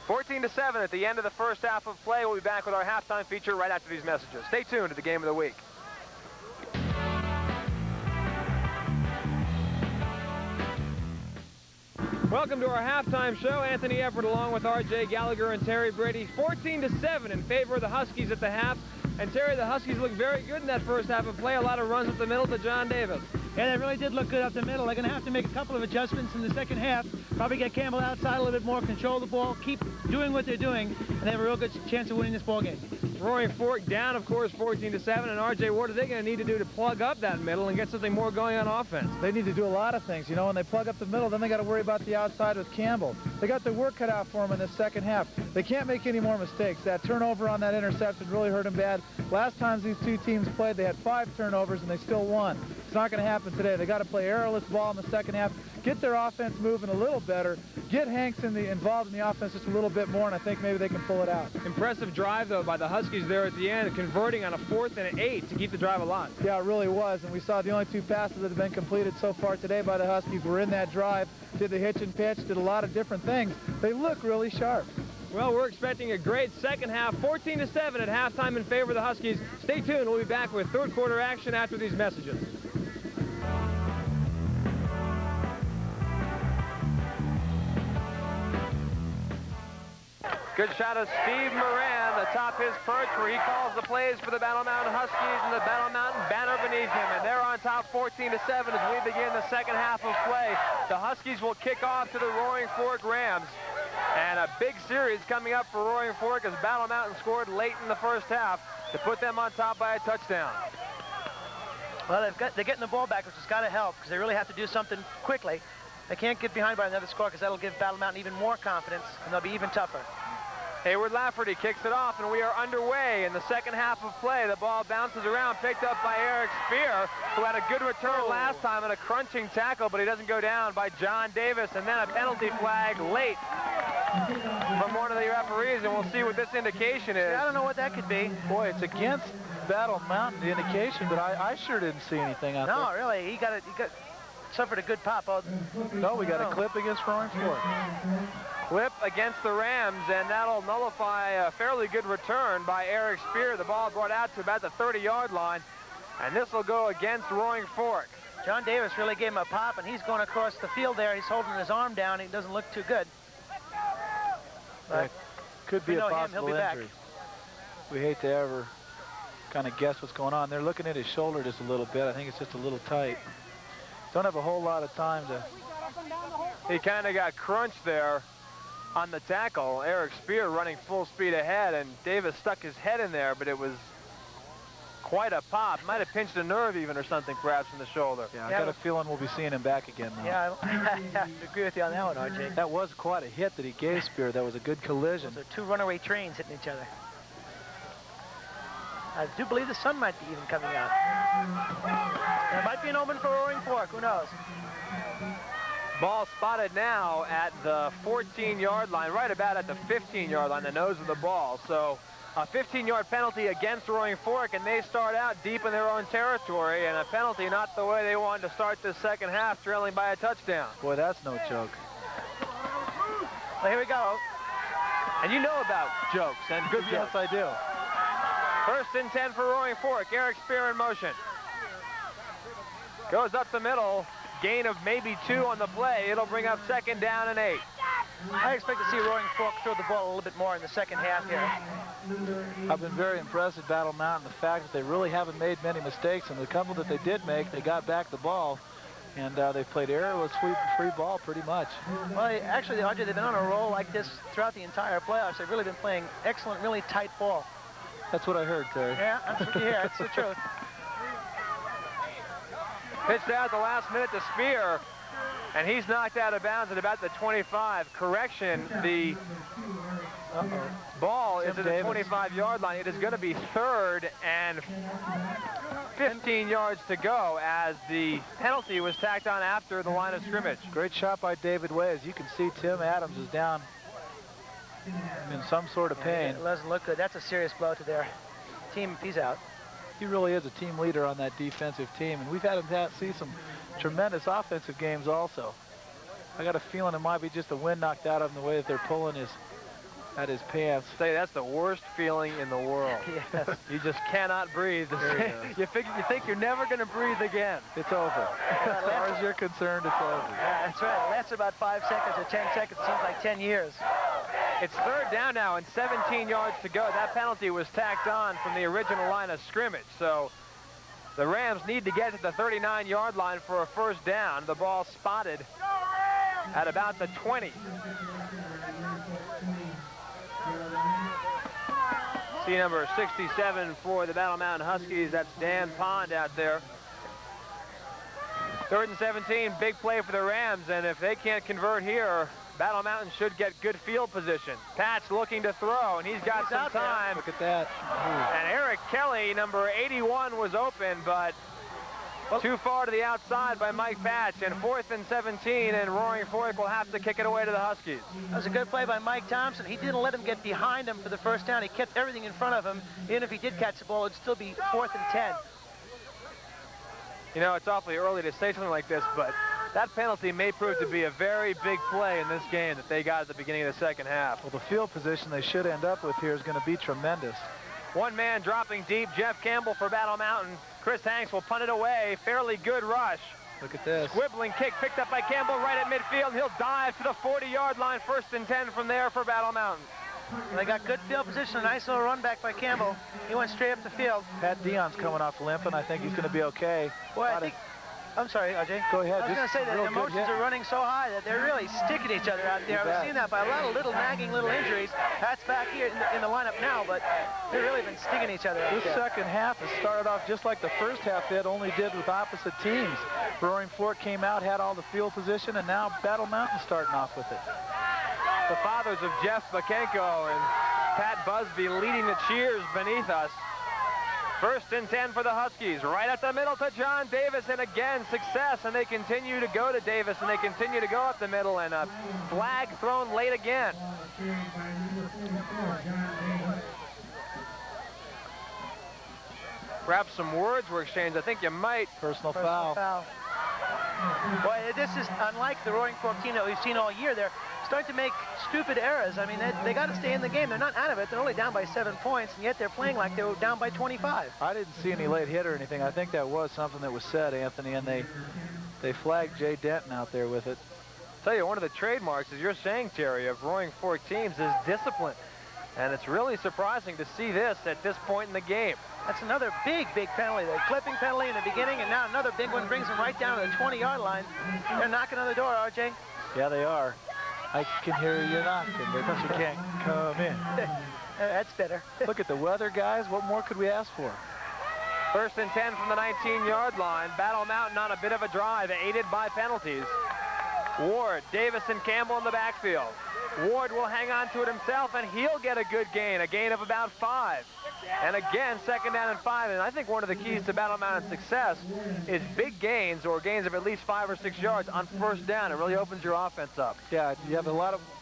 14-7 at the end of the first half of play. We'll be back with our halftime feature right after these messages. Stay tuned to the Game of the Week. Welcome to our halftime show. Anthony Efford along with R.J. Gallagher and Terry Brady. 14-7 in favor of the Huskies at the half. And Terry, the Huskies look very good in that first half of play. A lot of runs up the middle to John Davis. Yeah, they really did look good up the middle. They're going to have to make a couple of adjustments in the second half. Probably get Campbell outside a little bit more, control the ball, keep doing what they're doing, and they have a real good chance of winning this ball game. Roaring Fork down, of course, 14-7. And R.J. Ward, are they going to need to do to plug up that middle and get something more going on offense? They need to do a lot of things. You know, when they plug up the middle, then they got to worry about the outside with Campbell. They got their work cut out for them in the second half. They can't make any more mistakes. That turnover on that interception really hurt them bad. Last time these two teams played, they had 5 turnovers and they still won. It's not going to happen today. They got to play errorless ball in the second half, get their offense moving a little better, get Hanks involved in the offense just a little bit more, and I think maybe they can pull it out. Impressive drive, though, by the Huskies there at the end, converting on a 4th and 8 to keep the drive alive. Yeah, it really was, and we saw the only 2 passes that have been completed so far today by the Huskies were in that drive, did the hitch and pitch, did a lot of different things. They look really sharp. Well, we're expecting a great second half, 14-7 at halftime in favor of the Huskies. Stay tuned. We'll be back with third quarter action after these messages. Good shot of Steve Moran atop his perch where he calls the plays for the Battle Mountain Huskies and the Battle Mountain banner beneath him. And they're on top 14-7 as we begin the second half of play. The Huskies will kick off to the Roaring Fork Rams. And a big series coming up for Roaring Fork as Battle Mountain scored late in the first half to put them on top by a touchdown. Well, they're getting the ball back, which has got to help because they really have to do something quickly. They can't get behind by another score because that'll give Battle Mountain even more confidence, and they'll be even tougher. Hayward Lafferty kicks it off, and we are underway in the second half of play. The ball bounces around, picked up by Eric Spear, who had a good return last time and a crunching tackle, but he doesn't go down by John Davis. And then a penalty flag late from one of the referees, and we'll see what this indication is. I don't know what that could be. Boy, it's against Battle Mountain, the indication, but I sure didn't see anything out there. No, really, he suffered a good pop. No, we got a clip against Roaring Fork. Clip against the Rams, and that'll nullify a fairly good return by Eric Spear. The ball brought out to about the 30-yard line, and this will go against Roaring Fork. John Davis really gave him a pop, and he's going across the field there. He's holding his arm down. He doesn't look too good. But could be a possible he'll be injury. We hate to ever kind of guess what's going on. They're looking at his shoulder just a little bit. I think it's just a little tight. Don't have a whole lot of time to... He kind of got crunched there on the tackle. Eric Spear running full speed ahead, and Davis stuck his head in there, but it was quite a pop. Might have pinched a nerve even or something perhaps in the shoulder. Yeah, I got a feeling we'll be seeing him back again now. Yeah, I have to agree with you on that one, RJ. That was quite a hit that he gave Spear. That was a good collision. So 2 runaway trains hitting each other. I do believe the sun might be even coming out. There might be an omen for Roaring Fork. Who knows? Ball spotted now at the 14-yard line, right about at the 15-yard line, the nose of the ball. So a 15-yard penalty against Roaring Fork, and they start out deep in their own territory, and a penalty not the way they wanted to start this second half, trailing by a touchdown. Boy, that's no joke. Well, here we go. And you know about jokes, and good jokes. Yes, I do. First and 10 for Roaring Fork. Eric Spear in motion. Goes up the middle. Gain of maybe 2 on the play. It'll bring up second down and 8. I expect to see Roaring Fork throw the ball a little bit more in the second half here. I've been very impressed with Battle Mountain, the fact that they really haven't made many mistakes, and the couple that they did make, they got back the ball, and they played errorless, free ball pretty much. Well, actually, RJ, they've been on a roll like this throughout the entire playoffs. They've really been playing excellent, really tight ball. That's what I heard, Terry. Yeah, that's what you hear. It's the truth. Pitched out at the last minute to Spear, and he's knocked out of bounds at about the 25. Correction, the ball is at the 25-yard line. It is going to be 3rd and 15 yards to go as the penalty was tacked on after the line of scrimmage. Great shot by David Way. As you can see, Tim Adams is down in some sort of pain. It doesn't look good. That's a serious blow to their team if he's out. He really is a team leader on that defensive team, and we've had him see some tremendous offensive games also. I got a feeling it might be just the wind knocked out of him the way that they're pulling at his pants. Say that's the worst feeling in the world. Yes. You just cannot breathe. You think you're never going to breathe again. It's over. As far as you're concerned, it's over. That's right. It lasts about 5 seconds or 10 seconds. Seems like 10 years. It's 3rd down now and 17 yards to go. That penalty was tacked on from the original line of scrimmage. So the Rams need to get to the 39-yard line for a first down. The ball spotted at about the 20. Jersey number 67 for the Battle Mountain Huskies. That's Dan Pond out there. 3rd and 17, big play for the Rams, and if they can't convert here, Battle Mountain should get good field position. Patch looking to throw, and he's got some time. Look at that. And Eric Kelly, number 81, was open, but too far to the outside by Mike Patch. And 4th and 17, and Roaring Fork will have to kick it away to the Huskies. That was a good play by Mike Thompson. He didn't let him get behind him for the first down. He kept everything in front of him. Even if he did catch the ball, it'd still be 4th and 10. You know, it's awfully early to say something like this, but that penalty may prove to be a very big play in this game that they got at the beginning of the second half. Well, the field position they should end up with here is going to be tremendous. One man dropping deep, Jeff Campbell for Battle Mountain. Chris Hanks will punt it away. Fairly good rush. Look at this. Squibbling kick picked up by Campbell right at midfield. He'll dive to the 40-yard line. 1st and 10 from there for Battle Mountain. They got good field position. A nice little run back by Campbell. He went straight up the field. Pat Dion's coming off limping. I think he's going to be okay. Boy, I think... I'm sorry, RJ. Go ahead. I was going to say that the emotions are running so high that they're really sticking each other out there. We've seen that by a lot of little nagging little injuries. Pat's back here in the lineup now, but they've really been sticking each other out This there. second half has started off just like the first half did, only did with opposite teams. Roaring Fork came out, had all the field position, and now Battle Mountain starting off with it. The fathers of Jeff Bakenko and Pat Busby leading the cheers beneath us. 1st and 10 for the Huskies. Right at the middle to John Davis, and again, success, and they continue to go to Davis, and they continue to go up the middle, and a flag thrown late again. Perhaps some words were exchanged. I think you might. Personal foul. Boy, this is unlike the Roaring Fork team that we've seen all year. They're starting to make stupid errors. I mean, they got to stay in the game. They're not out of it. They're only down by 7 points, and yet they're playing like they were down by 25. I didn't see any late hit or anything. I think that was something that was said, Anthony, and they flagged Jay Denton out there with it. Tell you, one of the trademarks, as you're saying, Terry, of Roaring Fork teams is discipline. And it's really surprising to see this at this point in the game. That's another big penalty. The clipping penalty in the beginning, and now another big one brings them right down to the 20-yard line. They're knocking on the door, RJ. Yeah, they are. I can hear you knocking, but you can't come in. That's better. Look at the weather, guys. What more could we ask for? 1st and 10 from the 19-yard line. Battle Mountain on a bit of a drive, aided by penalties. Ward, Davis, and Campbell in the backfield. Ward will hang on to it himself, and he'll get a good gain, a gain of about 5. And again, 2nd down and 5. And I think one of the keys to Battle Mountain's success is big gains or gains of at least 5 or 6 yards on 1st down. It really opens your offense up. Yeah, you have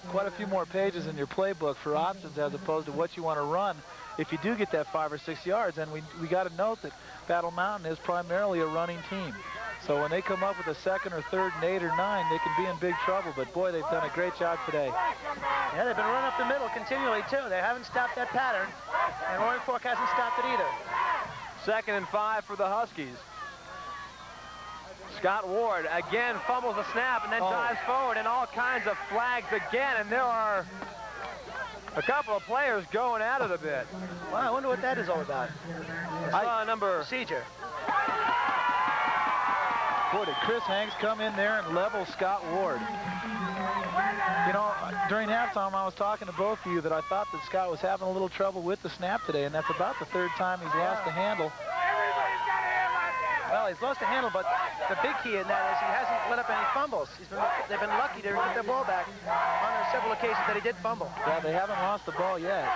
quite a few more pages in your playbook for options as opposed to what you want to run if you do get that 5 or 6 yards. And we got to note that Battle Mountain is primarily a running team. So when they come up with a 2nd or 3rd and 8 or 9, they can be in big trouble. But boy, they've done a great job today. Yeah, they've been running up the middle continually, too. They haven't stopped that pattern, and Roaring Fork hasn't stopped it either. 2nd and 5 for the Huskies. Scott Ward again fumbles the snap and then dives forward, and all kinds of flags again. And there are a couple of players going at it a bit. Well, I wonder what that is all about. I saw number... Procedure. Boy, did Chris Hanks come in there and level Scott Ward. You know, during halftime, I was talking to both of you that I thought that Scott was having a little trouble with the snap today, and that's about the 3rd time he's lost the handle. Well, he's lost the handle, but the big key in that is he hasn't let up any fumbles. They've been lucky to get their ball back on the several occasions that he did fumble. Yeah, they haven't lost the ball yet.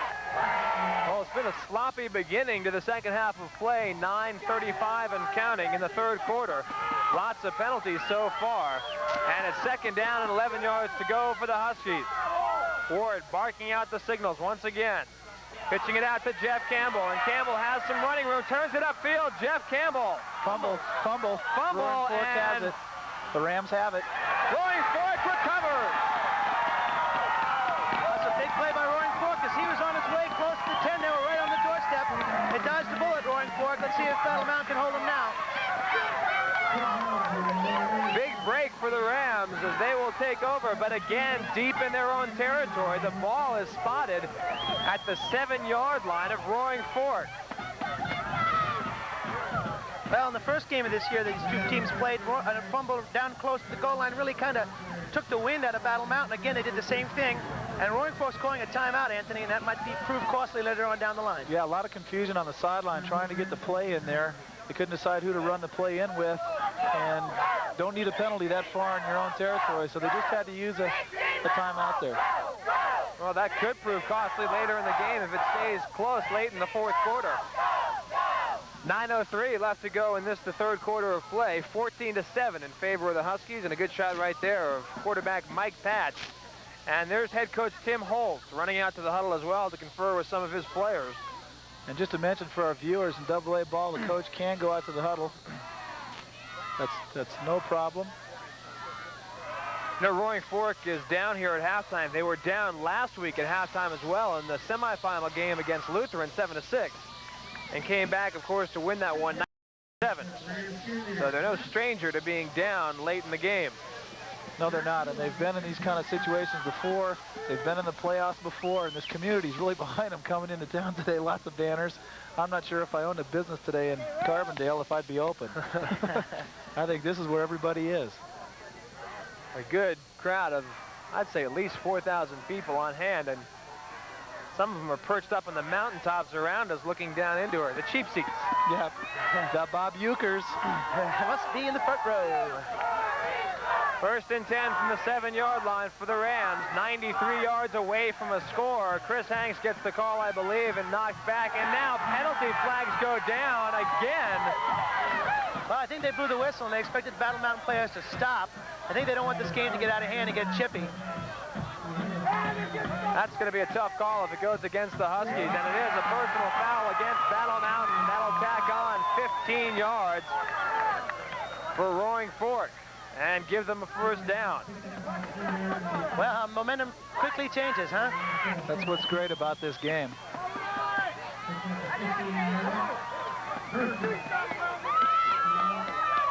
Oh, it's been a sloppy beginning to the second half of play. 9:35 and counting in the 3rd quarter. Lots of penalties so far. And it's 2nd down and 11 yards to go for the Huskies. Ward barking out the signals once again. Pitching it out to Jeff Campbell, and Campbell has some running room, turns it upfield. Jeff Campbell. Fumble. Roaring Fork has it. The Rams have it. Roaring Fork recovers. That's a big play by Roaring Fork as he was on his way close to 10. They were right on the doorstep. They dodged the bullet, Roaring Fork. Let's see if Battle Mountain can hold them now. Big break for the Rams as they will take over, but again, deep in their own territory. The ball is spotted at the 7-yard line of Roaring Fork. Well, in the first game of this year, these two teams played, and a fumble down close to the goal line really kind of took the wind out of Battle Mountain. Again, they did the same thing. And Roaring Fork's calling a timeout, Anthony, and that might prove costly later on down the line. Yeah, a lot of confusion on the sideline trying to get the play in there. They couldn't decide who to run the play in with, and don't need a penalty that far in your own territory, so they just had to use a timeout there. Well, that could prove costly later in the game if it stays close late in the fourth quarter. 9:03 left to go in the third quarter of play. 14-7 in favor of the Huskies, and a good shot right there of quarterback Mike Patch. And there's head coach Tim Holtz running out to the huddle as well to confer with some of his players. And just to mention for our viewers, in AA ball, the coach can go out to the huddle. That's no problem. You know, Roaring Fork is down here at halftime. They were down last week at halftime as well in the semifinal game against Lutheran, 7-6. And came back, of course, to win that one, 9-7. So they're no stranger to being down late in the game. No, they're not, and they've been in these kind of situations before. They've been in the playoffs before, and this community's really behind them coming into town today. Lots of banners. I'm not sure if I owned a business today in Carbondale if I'd be open. I think this is where everybody is. A good crowd of, I'd say, at least 4,000 people on hand, and some of them are perched up on the mountaintops around us looking down into her. The cheap seats. Yep. The Bob Euchers. Must be in the front row. 1st and 10 from the 7-yard line for the Rams. 93 yards away from a score. Chris Hanks gets the call, I believe, and knocked back. And now penalty flags go down again. Well, I think they blew the whistle, and they expected Battle Mountain players to stop. I think they don't want this game to get out of hand and get chippy. That's going to be a tough call if it goes against the Huskies, and it is a personal foul against Battle Mountain. That'll tack on 15 yards for Roaring Fork and give them a first down. Well, momentum quickly changes, huh? That's what's great about this game.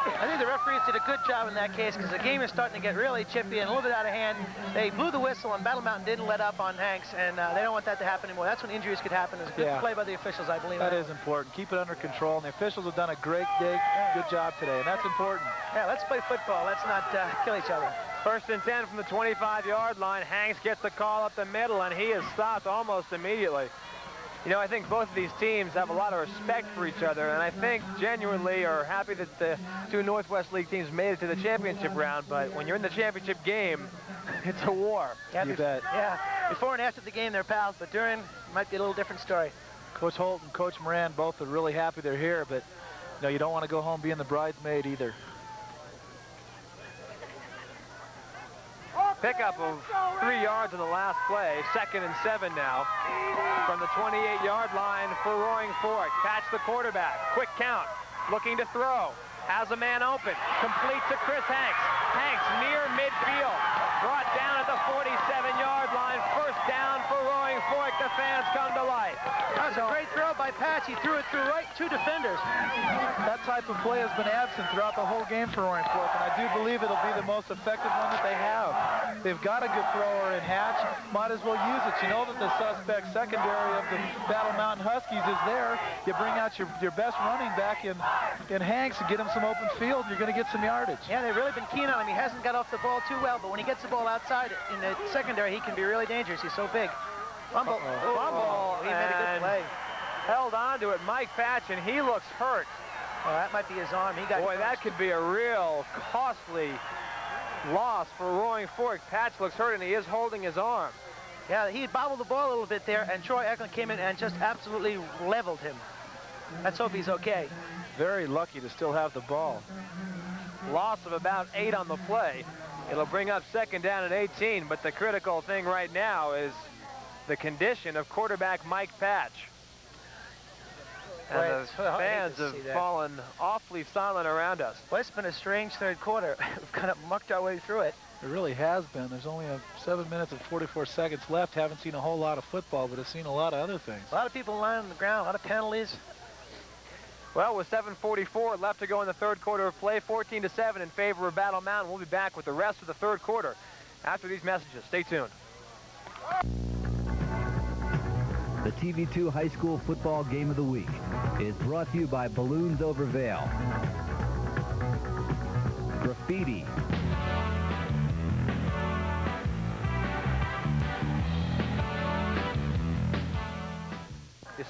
I think the referees did a good job in that case because the game is starting to get really chippy and a little bit out of hand. They blew the whistle and Battle Mountain didn't let up on Hanks, and they don't want that to happen anymore. That's when injuries could happen. It's a good play by the officials, I believe. That is important. Keep it under control, and the officials have done a good job today, and that's important. Yeah, let's play football. Let's not kill each other. 1st and 10 from the 25-yard line. Hanks gets the call up the middle, and he is stopped almost immediately. You know, I think both of these teams have a lot of respect for each other, and I think genuinely are happy that the two Northwest League teams made it to the championship round, but when you're in the championship game, it's a war. Yeah, you bet. Yeah, before and after the game, they're pals, but during, it might be a little different story. Coach Holt and Coach Moran both are really happy they're here, but you know, you don't want to go home being the bridesmaid either. Pickup of 3 yards on the last play. 2nd and 7 now from the 28-yard line for Roaring Fork. Patch the quarterback. Quick count. Looking to throw. Has a man open. Complete to Chris Hanks. Hanks near midfield. Brought down at the 47-yard line. First down for Roaring Fork. The fans come to life. That was a great throw by Patch. He threw it through right two defenders. That type of play has been absent throughout the whole game for Roaring Fork, and I do believe it'll be the most effective one that they have. They've got a good thrower in Hatch. Might as well use it. You know that the suspect secondary of the Battle Mountain Huskies is there. You bring out your best running back in Hanks and get him some open field, you're going to get some yardage. Yeah, they've really been keen on him. He hasn't got off the ball too well, but when he gets the ball outside in the secondary, he can be really dangerous. He's so big. Fumble. Fumble. He made a good play. Held on to it, Mike Patch, and he looks hurt. Oh, that might be his arm. He got Boy, that could be a real costly loss for Roaring Fork. Patch looks hurt, and he is holding his arm. Yeah, he bobbled the ball a little bit there, and Troy Eklund came in and just absolutely leveled him. Let's hope he's okay. Very lucky to still have the ball. Loss of about 8 on the play. It'll bring up 2nd down and 18, but the critical thing right now is the condition of quarterback Mike Patch. And the fans have fallen awfully silent around us. Well, it's been a strange third quarter. We've kind of mucked our way through it. It really has been. There's only 7 minutes and 44 seconds left. Haven't seen a whole lot of football, but have seen a lot of other things. A lot of people lying on the ground, a lot of penalties. Well, with 7:44 left to go in the third quarter of play, 14-7 in favor of Battle Mountain. We'll be back with the rest of the third quarter after these messages. Stay tuned. The TV2 High School Football Game of the Week is brought to you by Balloons Over Vale, Graffiti,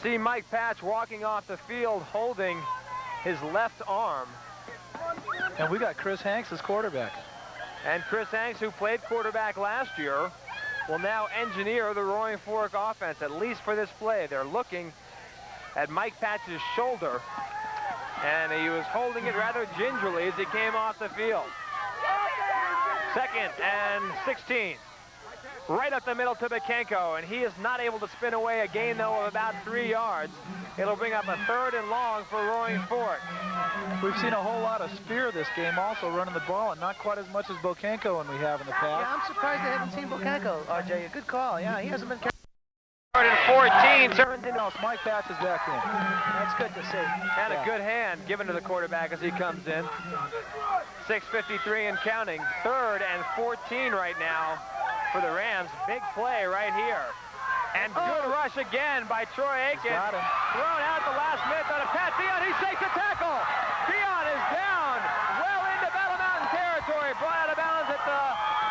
see Mike Patch walking off the field holding his left arm. And we got Chris Hanks as quarterback. And Chris Hanks, who played quarterback last year, will now engineer the Roaring Fork offense, at least for this play. They're looking at Mike Patch's shoulder, and he was holding it rather gingerly as he came off the field. 2nd and 16. Right up the middle to Bekenko, and he is not able to spin away a gain, though, of about 3 yards. It'll bring up a 3rd and long for Roaring Fork. We've seen a whole lot of Spear this game also running the ball, and not quite as much as Bokenko and we have in the past. Yeah, I'm surprised they haven't seen Bokenko, RJ. A good call. Yeah, he hasn't been... 3rd and 14 turns into... Mike Patch is back in. That's good to see. And a good hand given to the quarterback as he comes in. 6:53 and counting. 3rd and 14 right now for the Rams. Big play right here. And good rush again by Troy Aiken. Got him. Thrown out the last minute on a Pat Dion. He shakes the tackle. Dion is down well into Battle Mountain territory. Brought out of bounds at the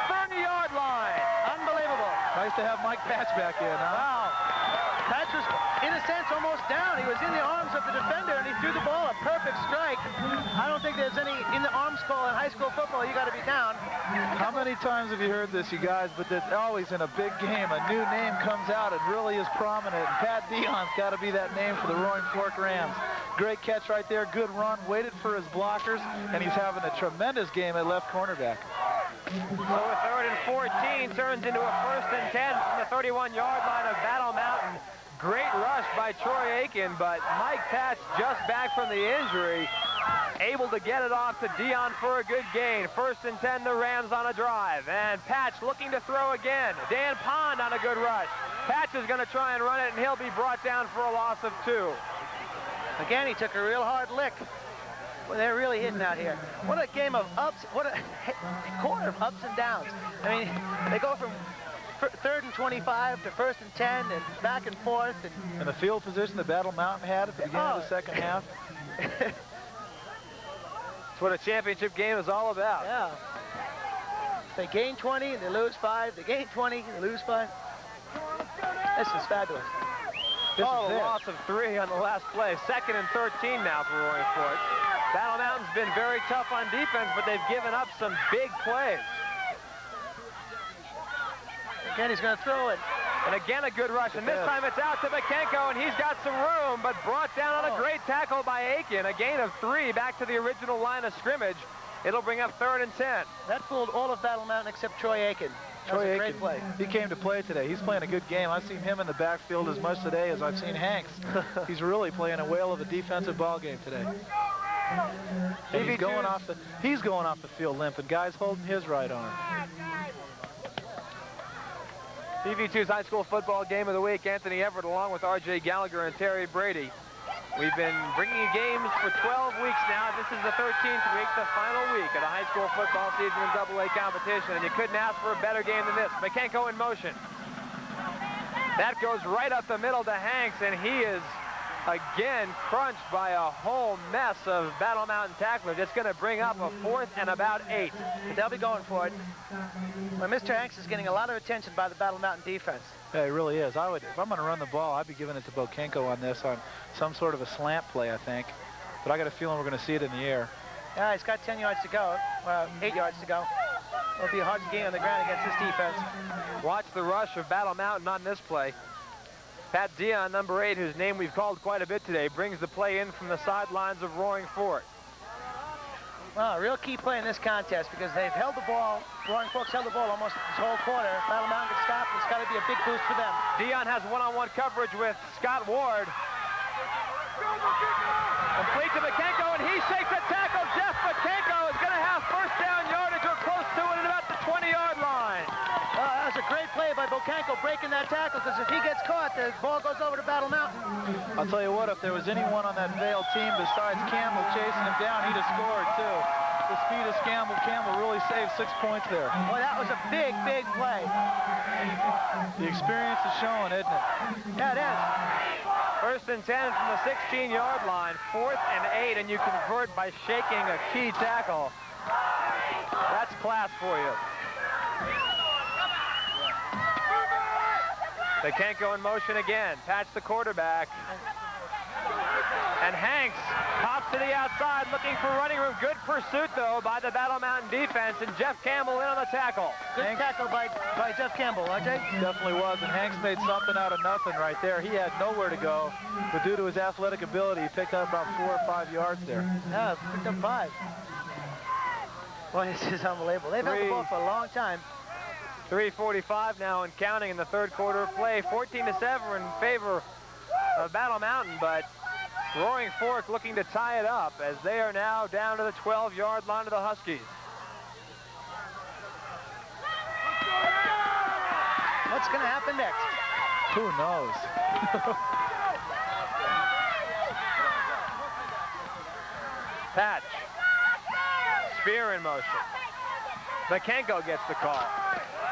30-yard line. Unbelievable. Nice to have Mike Patch back in, huh? Wow. Patch was, in a sense, almost down. He was in the arms of the defender, and he threw the ball a perfect strike. I don't think there's any in the arms call in high school football. You got to be down. How many times have you heard this, you guys? But there's always in a big game, a new name comes out and really is prominent. And Pat Dion's got to be that name for the Roaring Fork Rams. Great catch right there, good run, waited for his blockers, and he's having a tremendous game at left cornerback. So a 3rd and 14 turns into a 1st and 10 from the 31-yard line of Battle Mountain. Great rush by Troy Aiken, but Mike Patch, just back from the injury, able to get it off to Dion for a good gain. 1st and 10, the Rams on a drive. And Patch looking to throw again. Dan Pond on a good rush. Patch is going to try and run it, and he'll be brought down for a loss of 2. Again, he took a real hard lick. Well, they're really hitting out here. What a game of ups, what a quarter of ups and downs. I mean, they go from 3rd and 25 to 1st and 10 and back and forth. And the field position that Battle Mountain had at the beginning of the second half. That's what a championship game is all about. Yeah. They gain 20 and they lose 5. They gain 20 and they lose 5. This is fabulous. A loss of 3 on the last play. 2nd and 13 now for Roaring Fork. Battle Mountain's been very tough on defense, but they've given up some big plays. Again, he's going to throw it. And again, a good rush. And this time it's out to Bekenko, and he's got some room, but brought down on a great tackle by Aiken. A gain of 3 back to the original line of scrimmage. It'll bring up 3rd and 10. That fooled all of Battle Mountain except Troy Aiken. That was a great play. He came to play today. He's playing a good game. I've seen him in the backfield as much today as I've seen Hanks. He's really playing a whale of a defensive ball game today. And he's going off the field limping. Guys holding his right arm. TV2's high school football game of the week. Anthony Everett along with R.J. Gallagher and Terry Brady. We've been bringing you games for 12 weeks now. This is the 13th week, the final week of the high school football season in AA competition, and you couldn't ask for a better game than this. Bekenko in motion. That goes right up the middle to Hanks, and he is again crunched by a whole mess of Battle Mountain tacklers. It's going to bring up a 4th and about 8. But they'll be going for it. Well, Mr. Hanks is getting a lot of attention by the Battle Mountain defense. Yeah, he really is. If I'm going to run the ball, I'd be giving it to Bokenko on this, on some sort of a slant play, I think. But I got a feeling we're going to see it in the air. Yeah, he's got 10 yards to go. 8 yards to go. It'll be a hard game on the ground against this defense. Watch the rush of Battle Mountain on this play. Pat Dion, number 8, whose name we've called quite a bit today, brings the play in from the sidelines of Roaring Fork. Well, a real key play in this contest because they've held the ball. Roaring Fork's held the ball almost this whole quarter. Battle Mountain gets stopped, and it's got to be a big boost for them. Dion has one-on-one coverage with Scott Ward. Complete to Bekenko, and he shakes the tackle. Jeff Bekenko is going to have 1st down yardage or close to it at about the 20-yard line. That was a great play by Bekenko breaking that tackle because if he gets caught, the ball goes over to Battle Mountain. I'll tell you what, if there was anyone on that Vail team besides Campbell chasing him down, he'd have scored too. The speed of Campbell really saved 6 points there. Boy, that was a big, big play. The experience is showing, isn't it? Yeah, it is. 1st and 10 from the 16-yard line, 4th and 8, and you convert by shaking a key tackle. That's class for you. They can't go in motion again. Patch the quarterback. And Hanks pops to the outside looking for running room. Good pursuit, though, by the Battle Mountain defense, and Jeff Campbell in on the tackle. Good tackle by Jeff Campbell, RJ. Definitely was, and Hanks made something out of nothing right there. He had nowhere to go, but due to his athletic ability, he picked up about 4 or 5 yards there. Yeah, picked up 5. Boy, this is unbelievable. They've held the ball for a long time. 3:45 now and counting in the third quarter of play. 14-7 in favor of Battle Mountain, but Roaring Fork looking to tie it up as they are now down to the 12-yard line of the Huskies. What's going to happen next? Who knows? Patch. Spear in motion. Makenko gets the call.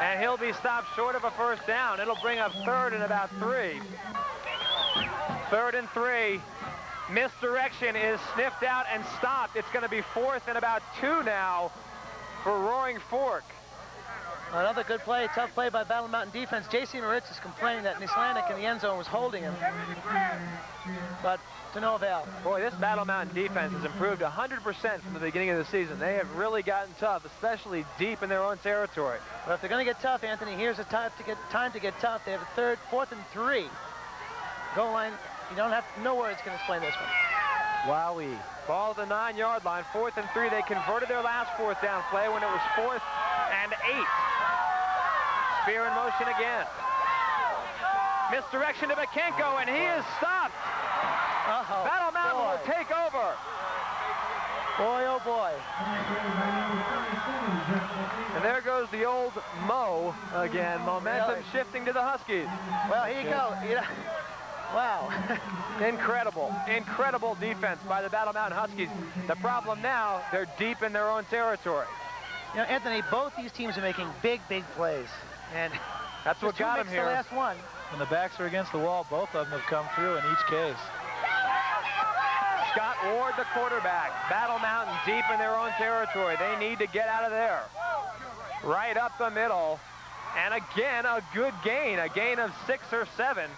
And he'll be stopped short of a first down. It'll bring up third and about 3. 3rd and 3. Misdirection is sniffed out and stopped. It's going to be 4th and about 2 now for Roaring Fork. Another good play, tough play by Battle Mountain defense. J.C. Moritz is complaining that Nislanik in the end zone was holding him, but to no avail. Boy, this Battle Mountain defense has improved 100% from the beginning of the season. They have really gotten tough, especially deep in their own territory. But if they're going to get tough, Anthony, here's the time to get tough. They have a 4th and 3. Goal line, you don't have no words can explain this one. Wowee. Ball at the 9-yard line, 4th and 3. They converted their last 4th down play when it was 4th and 8. Spear in motion again. Misdirection to Makenko, and he is stopped. Battle Mountain will take over. Boy, oh boy. And there goes the old Mo again. Momentum shifting to the Huskies. Well, here you go. Wow. Incredible defense by the Battle Mountain Huskies. The problem now, they're deep in their own territory. You know, Anthony, both these teams are making big plays. And that's what got them here. The last one. When the backs are against the wall, both of them have come through in each case. Scott Ward, the quarterback. Battle Mountain deep in their own territory. They need to get out of there. Right up the middle. And again, a good gain. A gain of 6 or 7.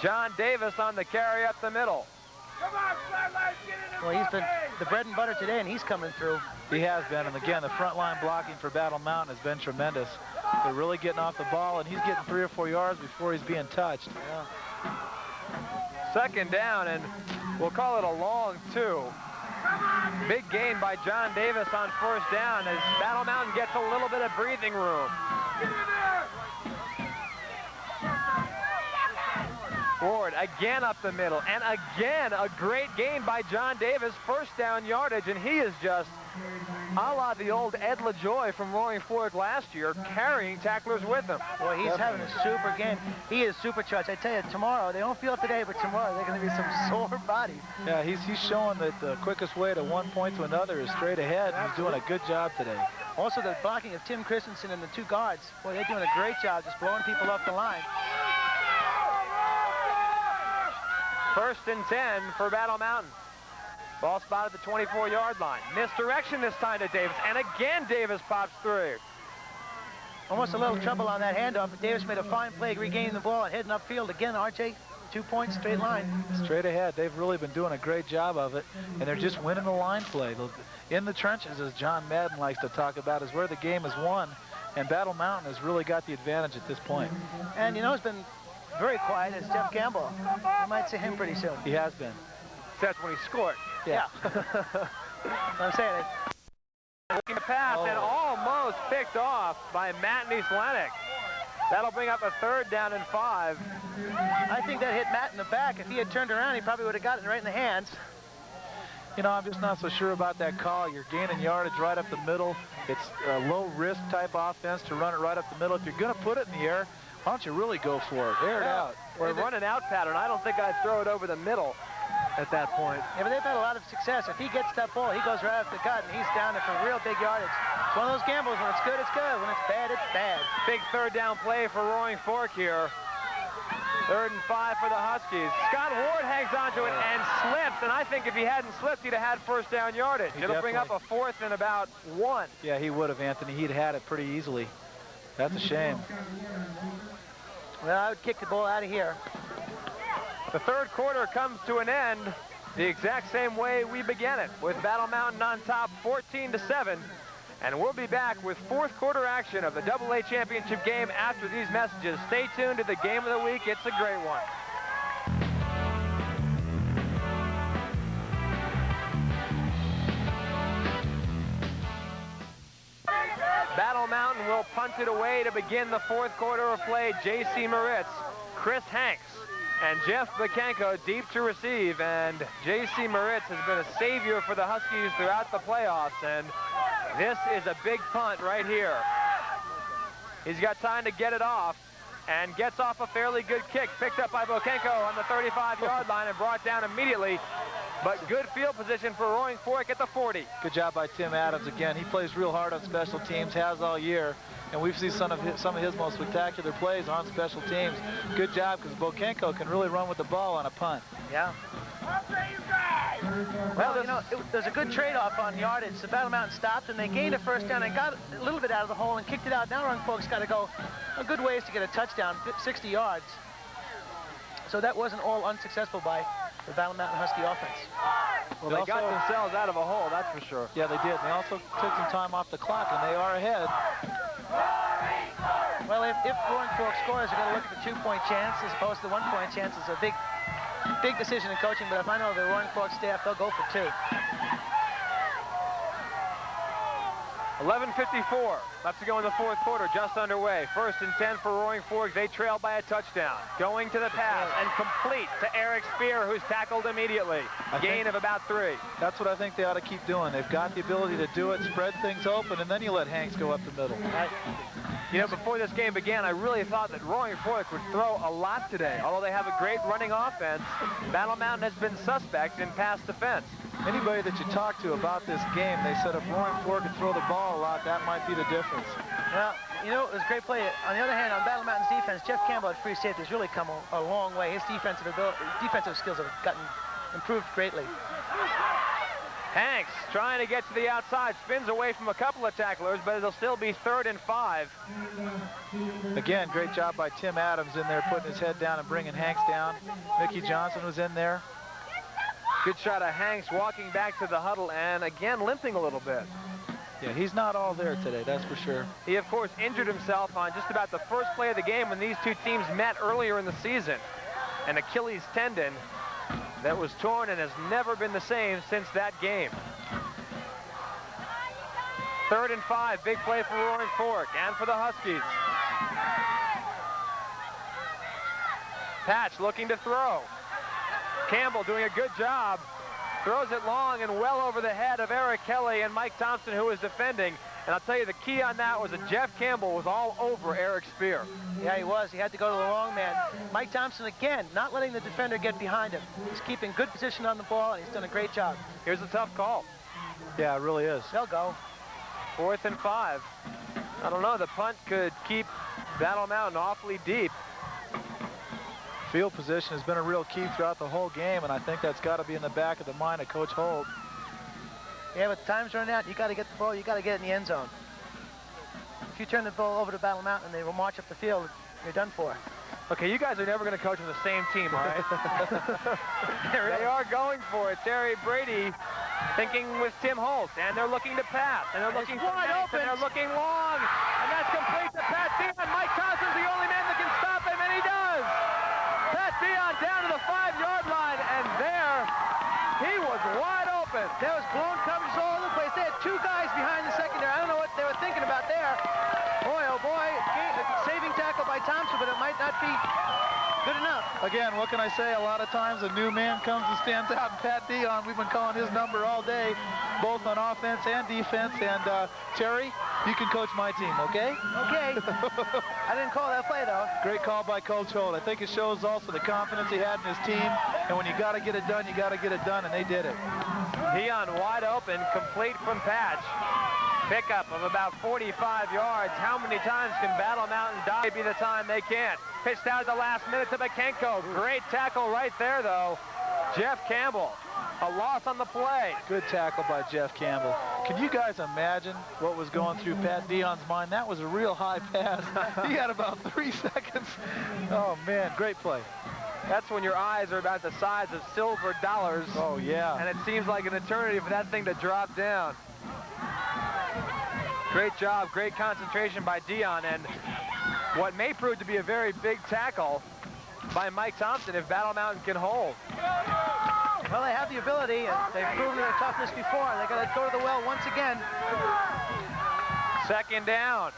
John Davis on the carry up the middle. Well, he's been the bread and butter today, and he's coming through. He has been, and again, the front line blocking for Battle Mountain has been tremendous. They're really getting off the ball, and he's getting 3 or 4 yards before he's being touched. Yeah. 2nd down, and we'll call it a long 2. Big gain by John Davis on 1st down as Battle Mountain gets a little bit of breathing room. Ward again up the middle, and again a great gain by John Davis, 1st down yardage, and he is just a la the old Ed LaJoy from Roaring Fork last year, carrying tacklers with him. Boy, he's having a super game. He is supercharged. I tell you, tomorrow, they don't feel it today, but tomorrow they're going to be some sore bodies. Yeah, he's showing that the quickest way to one point to another is straight ahead. He's doing a good job today. Also, the blocking of Tim Christensen and the 2 guards. Boy, they're doing a great job just blowing people off the line. 1st and 10 for Battle Mountain. Ball spot at the 24-yard line. Misdirection this time to Davis, and again Davis pops through. Almost a little trouble on that handoff, but Davis made a fine play regaining the ball and heading upfield again, RJ. 2 points, straight line. Straight ahead. They've really been doing a great job of it, and they're just winning the line play. In the trenches, as John Madden likes to talk about, is where the game is won, and Battle Mountain has really got the advantage at this point. And you know, it's been very quiet as Jeff Campbell. You might see him pretty soon. He has been. That's when he scored. Yeah. I'm saying it. Looking to pass and almost picked off by Matt Nislanik. That'll bring up a 3rd down and 5. I think that hit Matt in the back. If he had turned around, he probably would have gotten it right in the hands. You know, I'm just not so sure about that call. You're gaining yardage right up the middle. It's a low-risk type offense to run it right up the middle. If you're going to put it in the air, why don't you really go for it? Air it out. We're running out pattern. I don't think I'd throw it over the middle at that point. Yeah, but they've had a lot of success. If he gets that ball, he goes right off the gut, and he's down there for real big yardage. It's one of those gambles. When it's good, it's good. When it's bad, it's bad. Big 3rd down play for Roaring Fork here. 3rd and 5 for the Huskies. Scott Ward hangs onto it and slips, and I think if he hadn't slipped, he'd have had 1st down yardage. It'll bring up a 4th and about 1. Yeah, he would have, Anthony. He'd had it pretty easily. That's a shame. Well, I would kick the ball out of here. The third quarter comes to an end the exact same way we began it, with Battle Mountain on top 14-7. And we'll be back with fourth quarter action of the AA Championship game after these messages. Stay tuned to the game of the week. It's a great one. Battle Mountain will punt it away to begin the fourth quarter of play. J.C. Moritz, Chris Hanks, and Jeff Bakenko deep to receive. And J.C. Moritz has been a savior for the Huskies throughout the playoffs. And this is a big punt right here. He's got time to get it off and gets off a fairly good kick. Picked up by Bakenko on the 35-yard line and brought down immediately. But good field position for Roaring Fork at the 40. Good job by Tim Adams again. He plays real hard on special teams, has all year. And we've seen some of his most spectacular plays on special teams. Good job, because Bakenko can really run with the ball on a punt. Yeah. Well, you know, there's a good trade-off on yardage. The Battle Mountain stopped, and they gained a first down and got a little bit out of the hole and kicked it out. Now Roaring Fork's got to go a good ways to get a touchdown, 60 yards. So that wasn't all unsuccessful by the Battle Mountain Husky offense. Well, they got themselves out of a hole, that's for sure. Yeah, they did. They also took some time off the clock, and they are ahead. Well, if Roaring Fork scores, they're going to look at the 2-point chance as opposed to the 1-point chance. It's a big decision in coaching, but if I know the Roaring Fork staff, they'll go for 2. 11:54 left to go in the fourth quarter, just underway. 1st and 10 for Roaring Fork. They trail by a touchdown. Going to the pass and complete to Eric Spear, who's tackled immediately. Gain of about 3. That's what I think they ought to keep doing. They've got the ability to do it, spread things open, and then you let Hanks go up the middle. You know, before this game began, I really thought that Roaring Fork would throw a lot today. Although they have a great running offense, Battle Mountain has been suspect in pass defense. Anybody that you talk to about this game, they said if Roaring Fork could throw the ball a lot, that might be the difference. Well, you know, it was a great play. On the other hand, on Battle Mountain's defense, Jeff Campbell at free safety has really come a long way. His defensive skills have gotten improved greatly. Hanks trying to get to the outside, spins away from a couple of tacklers, but it'll still be 3rd and 5. Again, great job by Tim Adams in there, putting his head down and bringing Hanks down. Mickey Johnson was in there. Good shot of Hanks walking back to the huddle and again limping a little bit. Yeah, he's not all there today, that's for sure. He, of course, injured himself on just about the first play of the game when these two teams met earlier in the season. An Achilles tendon that was torn and has never been the same since that game. 3rd and 5, big play for Roaring Fork and for the Huskies. Patch looking to throw. Campbell doing a good job. Throws it long and well over the head of Eric Kelly and Mike Thompson, who was defending. And I'll tell you, the key on that was that Jeff Campbell was all over Eric Spear. Yeah, he was. He had to go to the wrong man. Mike Thompson, again, not letting the defender get behind him. He's keeping good position on the ball, and he's done a great job. Here's a tough call. Yeah, it really is. They'll go. 4th and 5. I don't know, the punt could keep Battle Mountain awfully deep. Field position has been a real key throughout the whole game, and I think that's got to be in the back of the mind of Coach Holt. Yeah, but time's running out. You got to get the ball. You got to get it in the end zone. If you turn the ball over to Battle Mountain and they will march up the field, you're done for. Okay, you guys are never going to coach with the same team, all right? They are going for it. Terry Brady thinking with Tim Holt, and they're looking to pass, and they're looking wide open, and they're looking long, and that's complete to Pat Dion. Mike Thompson's the only man that can stop him, and he does. Pat Dion down to the 5-yard line, and there he was wide open. There was blown coverage all over the place. They had 2 guys behind the secondary. I don't know what they were thinking about there. Boy, oh boy, saving tackle by Thompson, but it might not be good enough. Again, what can I say? A lot of times a new man comes and stands out, and Pat Dion, we've been calling his number all day, both on offense and defense. And Terry, you can coach my team, okay? Okay. I didn't call that play, though. Great call by Coach Holt. I think it shows also the confidence he had in his team. And when you got to get it done, you got to get it done, and they did it. Dion wide open, complete from Patch. Pickup of about 45 yards. How many times can Battle Mountain die? Be the time they can't. Pitched out at the last minute to Bakenko. Great tackle right there, though. Jeff Campbell, a loss on the play. Good tackle by Jeff Campbell. Can you guys imagine what was going through Pat Dion's mind? That was a real high pass. He had about 3 seconds. Oh, man, great play. That's when your eyes are about the size of silver dollars. Oh, yeah. And it seems like an eternity for that thing to drop down. Great job, great concentration by Dion, and what may prove to be a very big tackle by Mike Thompson if Battle Mountain can hold. Well, they have the ability, and they've proven their toughness before. They got to go to the well once again. Second down.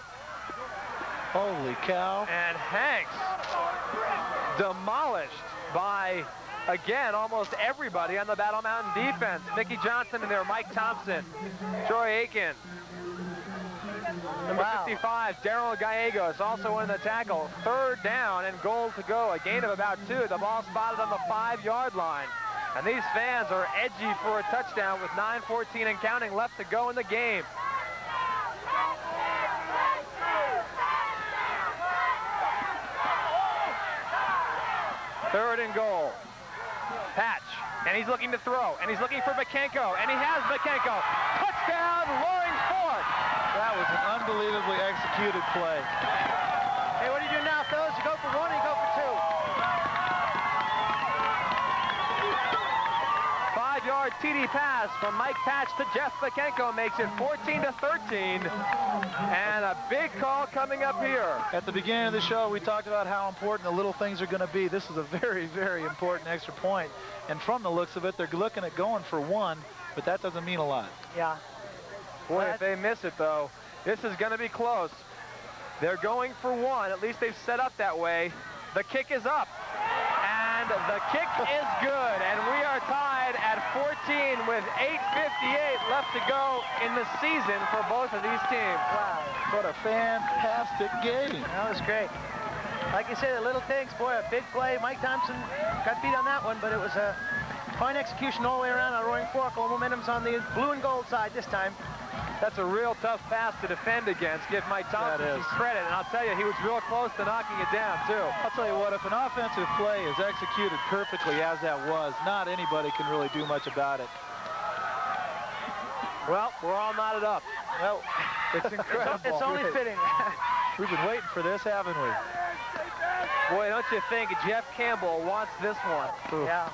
Holy cow. And Hanks demolished by, again, almost everybody on the Battle Mountain defense. Mickey Johnson in there, Mike Thompson, Troy Aiken. Number 55, Daryl Gallegos, also in the tackle. Third down and goal to go. A gain of about 2. The ball spotted on the 5-yard line. And these fans are edgy for a touchdown with 9:14 and counting left to go in the game. Third and goal. Patch, and he's looking to throw, and he's looking for Makenko, and he has Makenko. Touchdown, Roaring Fork! That was an unbelievably executed play. Hey, what do you do now, fellas? You go for 1 or you go for 2? 5-yard TD pass from Mike Patch to Jeff Makenko makes it 14-13, and a big call coming up here. At the beginning of the show, we talked about how important the little things are going to be. This is a very, very important extra point. And from the looks of it, they're looking at going for 1, but that doesn't mean a lot. Yeah. Boy, if they miss it, though, this is going to be close. They're going for 1. At least they've set up that way. The kick is up. And the kick is good. And we are tied at 14 with 8:58 left to go in the season for both of these teams. Wow. What a fantastic game. That was great. Like you say, the little things, boy, a big play. Mike Thompson got beat on that one, but it was a fine execution all the way around on Roaring Fork. All momentum's on the blue and gold side this time. That's a real tough pass to defend against. Give Mike Thompson some credit. And I'll tell you, he was real close to knocking it down, too. I'll tell you what, if an offensive play is executed perfectly as that was, not anybody can really do much about it. Well, we're all knotted up. Well, it's incredible. It's only fitting. We've been waiting for this, haven't we? Boy, don't you think Jeff Campbell wants this one? Ooh. Yeah.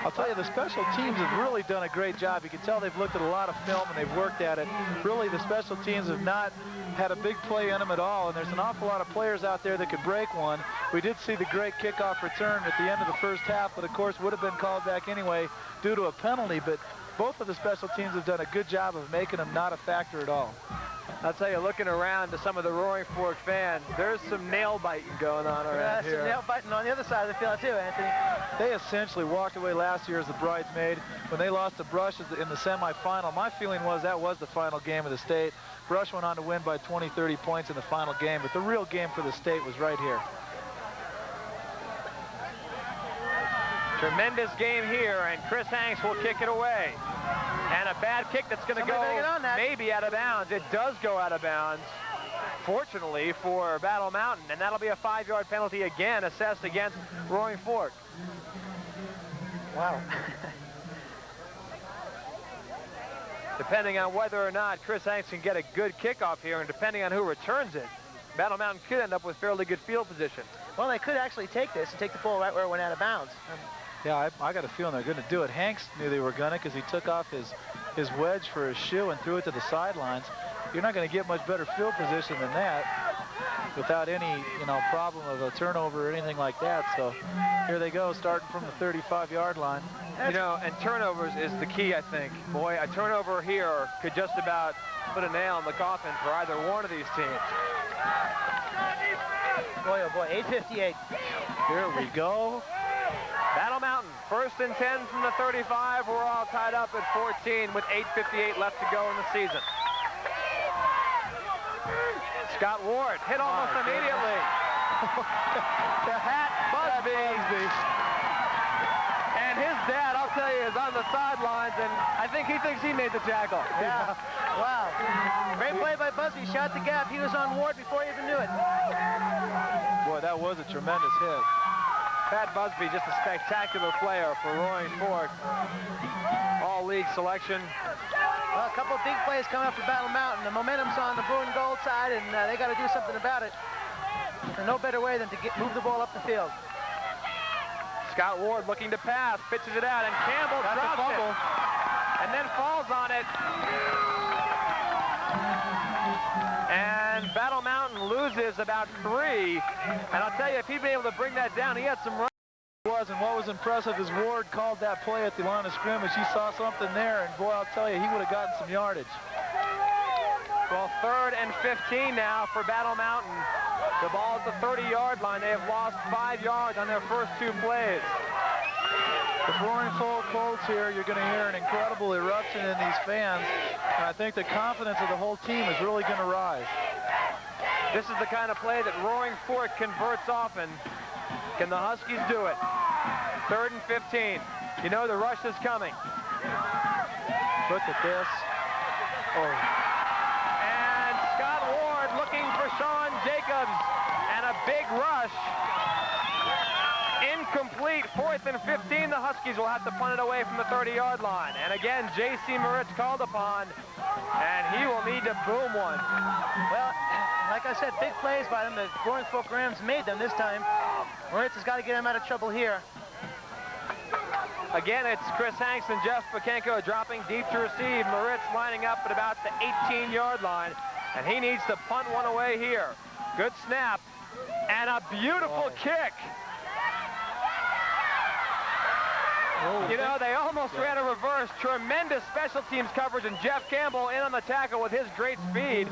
I'll tell you, the special teams have really done a great job. You can tell they've looked at a lot of film and they've worked at it. Really, the special teams have not had a big play in them at all, and there's an awful lot of players out there that could break one. We did see the great kickoff return at the end of the first half, but of course would have been called back anyway due to a penalty, but both of the special teams have done a good job of making them not a factor at all. I'll tell you, looking around to some of the Roaring Fork fans, there's some nail biting going on around here. Some nail biting on the other side of the field too, Anthony. They essentially walked away last year as the bridesmaid when they lost to Brush in the semifinal. My feeling was that was the final game of the state. Brush went on to win by 20, 30 points in the final game, but the real game for the state was right here. Tremendous game here, and Chris Hanks will kick it away. And a bad kick that's going to go maybe out of bounds. It does go out of bounds, fortunately, for Battle Mountain. And that'll be a 5-yard penalty again assessed against Roaring Fork. Wow. Depending on whether or not Chris Hanks can get a good kickoff here, and depending on who returns it, Battle Mountain could end up with fairly good field position. Well, they could actually take this and take the ball right where it went out of bounds. Yeah, I got a feeling they're going to do it. Hanks knew they were going to because he took off his wedge for his shoe and threw it to the sidelines. You're not going to get much better field position than that without any, problem of a turnover or anything like that. So here they go, starting from the 35-yard line. And turnovers is the key, I think. Boy, a turnover here could just about put a nail in the coffin for either one of these teams. Boy, oh boy, 8:58. Here we go. Battle Mountain, 1st and 10 from the 35. We're all tied up at 14 with 8:58 left to go in the season. Scott Ward hit almost immediately. To Hat Busby. And his dad, I'll tell you, is on the sidelines, and I think he thinks he made the tackle. Yeah. Wow. Great play by Busby. Shot the gap. He was on Ward before he even knew it. Boy, that was a tremendous hit. Pat Busby, just a spectacular player for Roaring Fork. All-league selection. Well, a couple of big plays coming up for Battle Mountain. The momentum's on the blue and gold side, and they got to do something about it. And no better way than to move the ball up the field. Scott Ward looking to pass, pitches it out, and Campbell drops it. And then falls on it. And Battle Mountain loses about 3. And I'll tell you, if he'd been able to bring that down, he had some run. And what was impressive is Ward called that play at the line of scrimmage. He saw something there, and boy, I'll tell you, he would have gotten some yardage. Well, 3rd and 15 now for Battle Mountain. The ball at the 30-yard line. They have lost 5 yards on their first 2 plays. If Roaring Fork holds here, you're going to hear an incredible eruption in these fans. And I think the confidence of the whole team is really going to rise. This is the kind of play that Roaring Fork converts often. Can the Huskies do it? 3rd and 15. You know the rush is coming. Look at this. Oh. And Scott Ward looking for Sean Jacobs. And a big rush. Incomplete. 4th and 15. The Huskies will have to punt it away from the 30-yard line. And again, J.C. Moritz called upon. And he will need to boom one. Well, like I said, big plays by them. The Roaring Fork Rams made them this time. Moritz has got to get him out of trouble here. Again, it's Chris Hanks and Jeff Bakenko dropping deep to receive. Moritz lining up at about the 18-yard line, and he needs to punt one away here. Good snap, and a beautiful kick. You know, they almost ran a reverse. Tremendous special teams coverage, and Jeff Campbell in on the tackle with his great speed.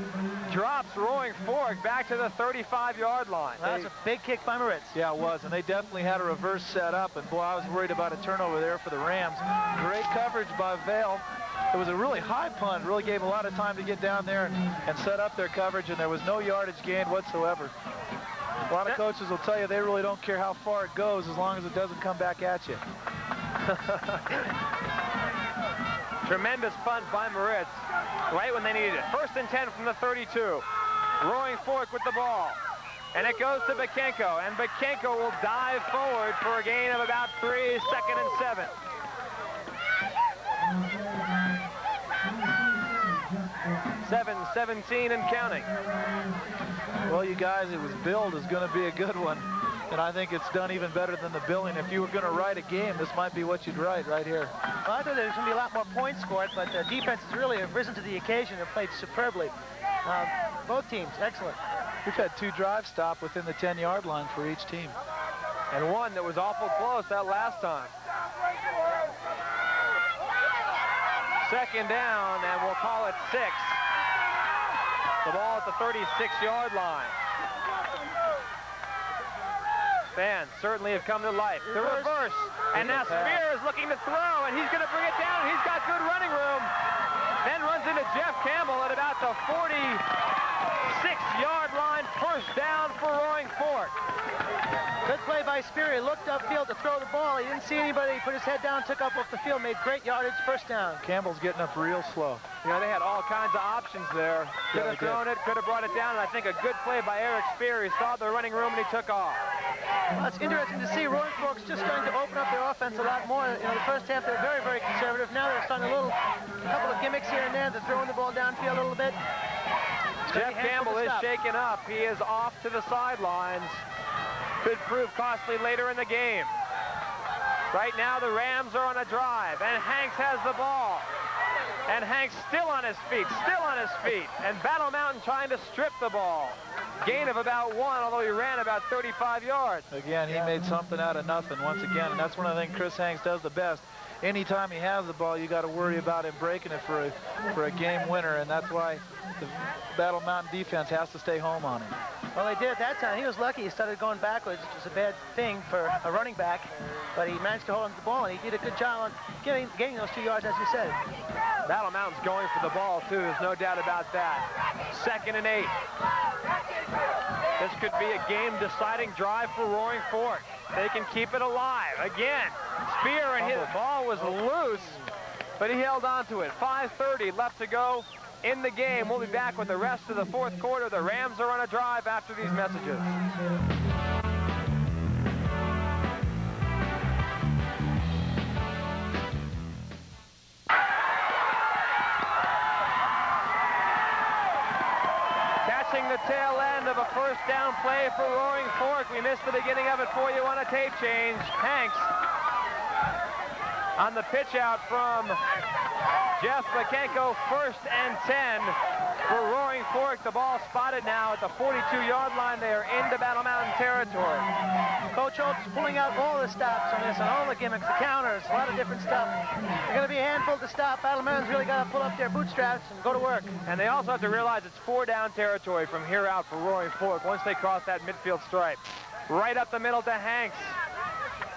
Drops Roaring Fork back to the 35-yard line. Well, that's a big kick by Moritz. Yeah, it was, and they definitely had a reverse set up, and boy, I was worried about a turnover there for the Rams. Great coverage by Vail. It was a really high punt, really gave a lot of time to get down there and set up their coverage, and there was no yardage gained whatsoever. A lot of coaches will tell you they really don't care how far it goes as long as it doesn't come back at you. Tremendous punt by Moritz, right when they needed it. 1st and 10 from the 32. Roaring Fork with the ball. And it goes to Bakenko, and Bakenko will dive forward for a gain of about 3, 2nd and 7. .17 and counting. Well, you guys, it was billed as going to be a good one. And I think it's done even better than the billing. If you were going to write a game, this might be what you'd write right here. Well, I thought there was going to be a lot more points scored, but the defense has really risen to the occasion and played superbly. Both teams, excellent. We've had 2 drives stop within the 10-yard line for each team. And one that was awful close that last time. 2nd down, and we'll call it 6. The ball at the 36-yard line. Fans certainly have come to life. The reverse, and now Spear is looking to throw, and he's going to bring it down. He's got good running room. Then runs into Jeff Campbell at about the 46-yard line. 1st down for Roaring Fork. Good play by Spear. He looked upfield to throw the ball. He didn't see anybody. He put his head down, took up off the field, made great yardage. 1st down. Campbell's getting up real slow. You know, they had all kinds of options there. Could have thrown it, could have brought it down, and I think a good play by Eric Spear. He saw the running room, and he took off. Well, it's interesting to see Roaring Fork's just starting to open up their offense a lot more. You know, the first half they're very, very conservative. Now they're starting a couple of gimmicks here and there. They're throwing the ball downfield a little bit. Jeff Campbell is shaken up. He is off to the sidelines. Could prove costly later in the game. Right now the Rams are on a drive, and Hanks has the ball. And Hanks still on his feet, and Battle Mountain trying to strip the ball. Gain of about 1, although he ran about 35 yards. Again, he made something out of nothing once again, and that's one I think Chris Hanks does the best. Anytime he has the ball, you got to worry about him breaking it for a game winner, and that's why the Battle Mountain defense has to stay home on him. Well, they did at that time. He was lucky. He started going backwards, which was a bad thing for a running back, but he managed to hold on to the ball, and he did a good job on getting those 2 yards, as you said. Battle Mountain's going for the ball, too. There's no doubt about that. 2nd and 8. This could be a game-deciding drive for Roaring Fork. They can keep it alive. Again, Spear, and his ball was loose, but he held on to it. 5:30 left to go in the game. We'll be back with the rest of the 4th quarter. The Rams are on a drive after these messages. missing the tail end of a first down play for Roaring Fork. We missed the beginning of it for you on a tape change. Hanks on the pitch out from Jeff Bakenko, 1st and 10 for Roaring Fork. The ball spotted now at the 42-yard line. They are into Battle Mountain territory. Coach Holtz is pulling out all the stops on this and all the gimmicks, the counters, a lot of different stuff. They're going to be a handful to stop. Battle Mountain's really got to pull up their bootstraps and go to work. And they also have to realize it's 4-down territory from here out for Roaring Fork once they cross that midfield stripe. Right up the middle to Hanks.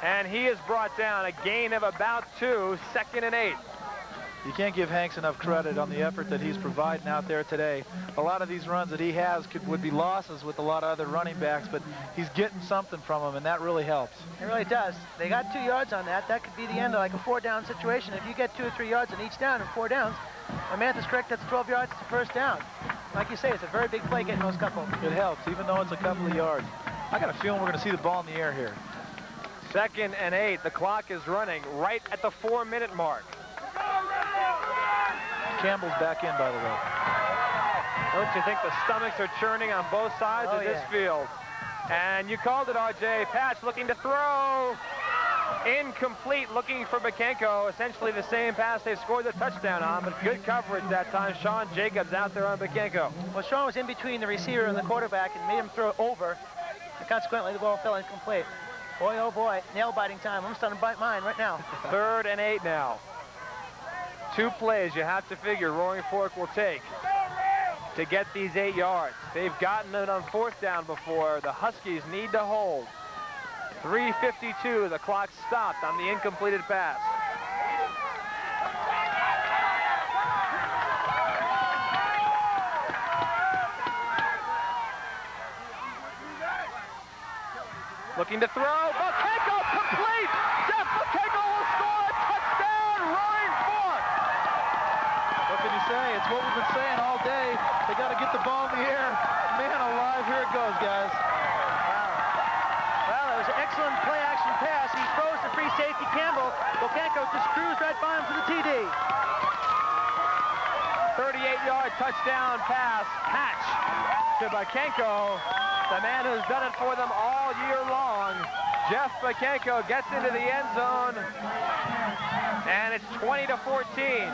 And he is brought down. A gain of about 2, 2nd and 8. You can't give Hanks enough credit on the effort that he's providing out there today. A lot of these runs that he has would be losses with a lot of other running backs, but he's getting something from them, and that really helps. It really does. They got 2 yards on that. That could be the end of like a 4-down situation. If you get 2 or 3 yards on each down and 4 downs, Amantha's correct, that's 12 yards, it's a first down. Like you say, it's a very big play getting those couple. It helps, even though it's a couple of yards. I got a feeling we're going to see the ball in the air here. 2nd and 8. The clock is running right at the 4-minute mark. Campbell's back in, by the way. Don't you think the stomachs are churning on both sides of this field? And you called it, RJ. Patch looking to throw. Incomplete, looking for Bakenko. Essentially the same pass they scored the touchdown on, but good coverage that time. Sean Jacobs out there on Bakenko. Well, Sean was in between the receiver and the quarterback and made him throw over. And consequently, the ball fell incomplete. Boy, oh boy, nail-biting time. I'm starting to bite mine right now. 3rd and 8 now. 2 plays you have to figure Roaring Fork will take to get these 8 yards. They've gotten it on 4th down before. The Huskies need to hold. 3:52, the clock stopped on the incompleted pass. Looking to throw, Bakenko complete! Jeff Bakenko will score a touchdown, Roaring Fork! What can you say? It's what we've been saying all day. They got to get the ball in the air. Man alive, here it goes, guys. Well, it was an excellent play-action pass. He throws to free safety Campbell. Bakenko just screws right by him for the TD. 38-yard touchdown pass. Hatch to Bakenko, the man who's done it for them all year long. Jeff Bakenko gets into the end zone, and it's 20-14.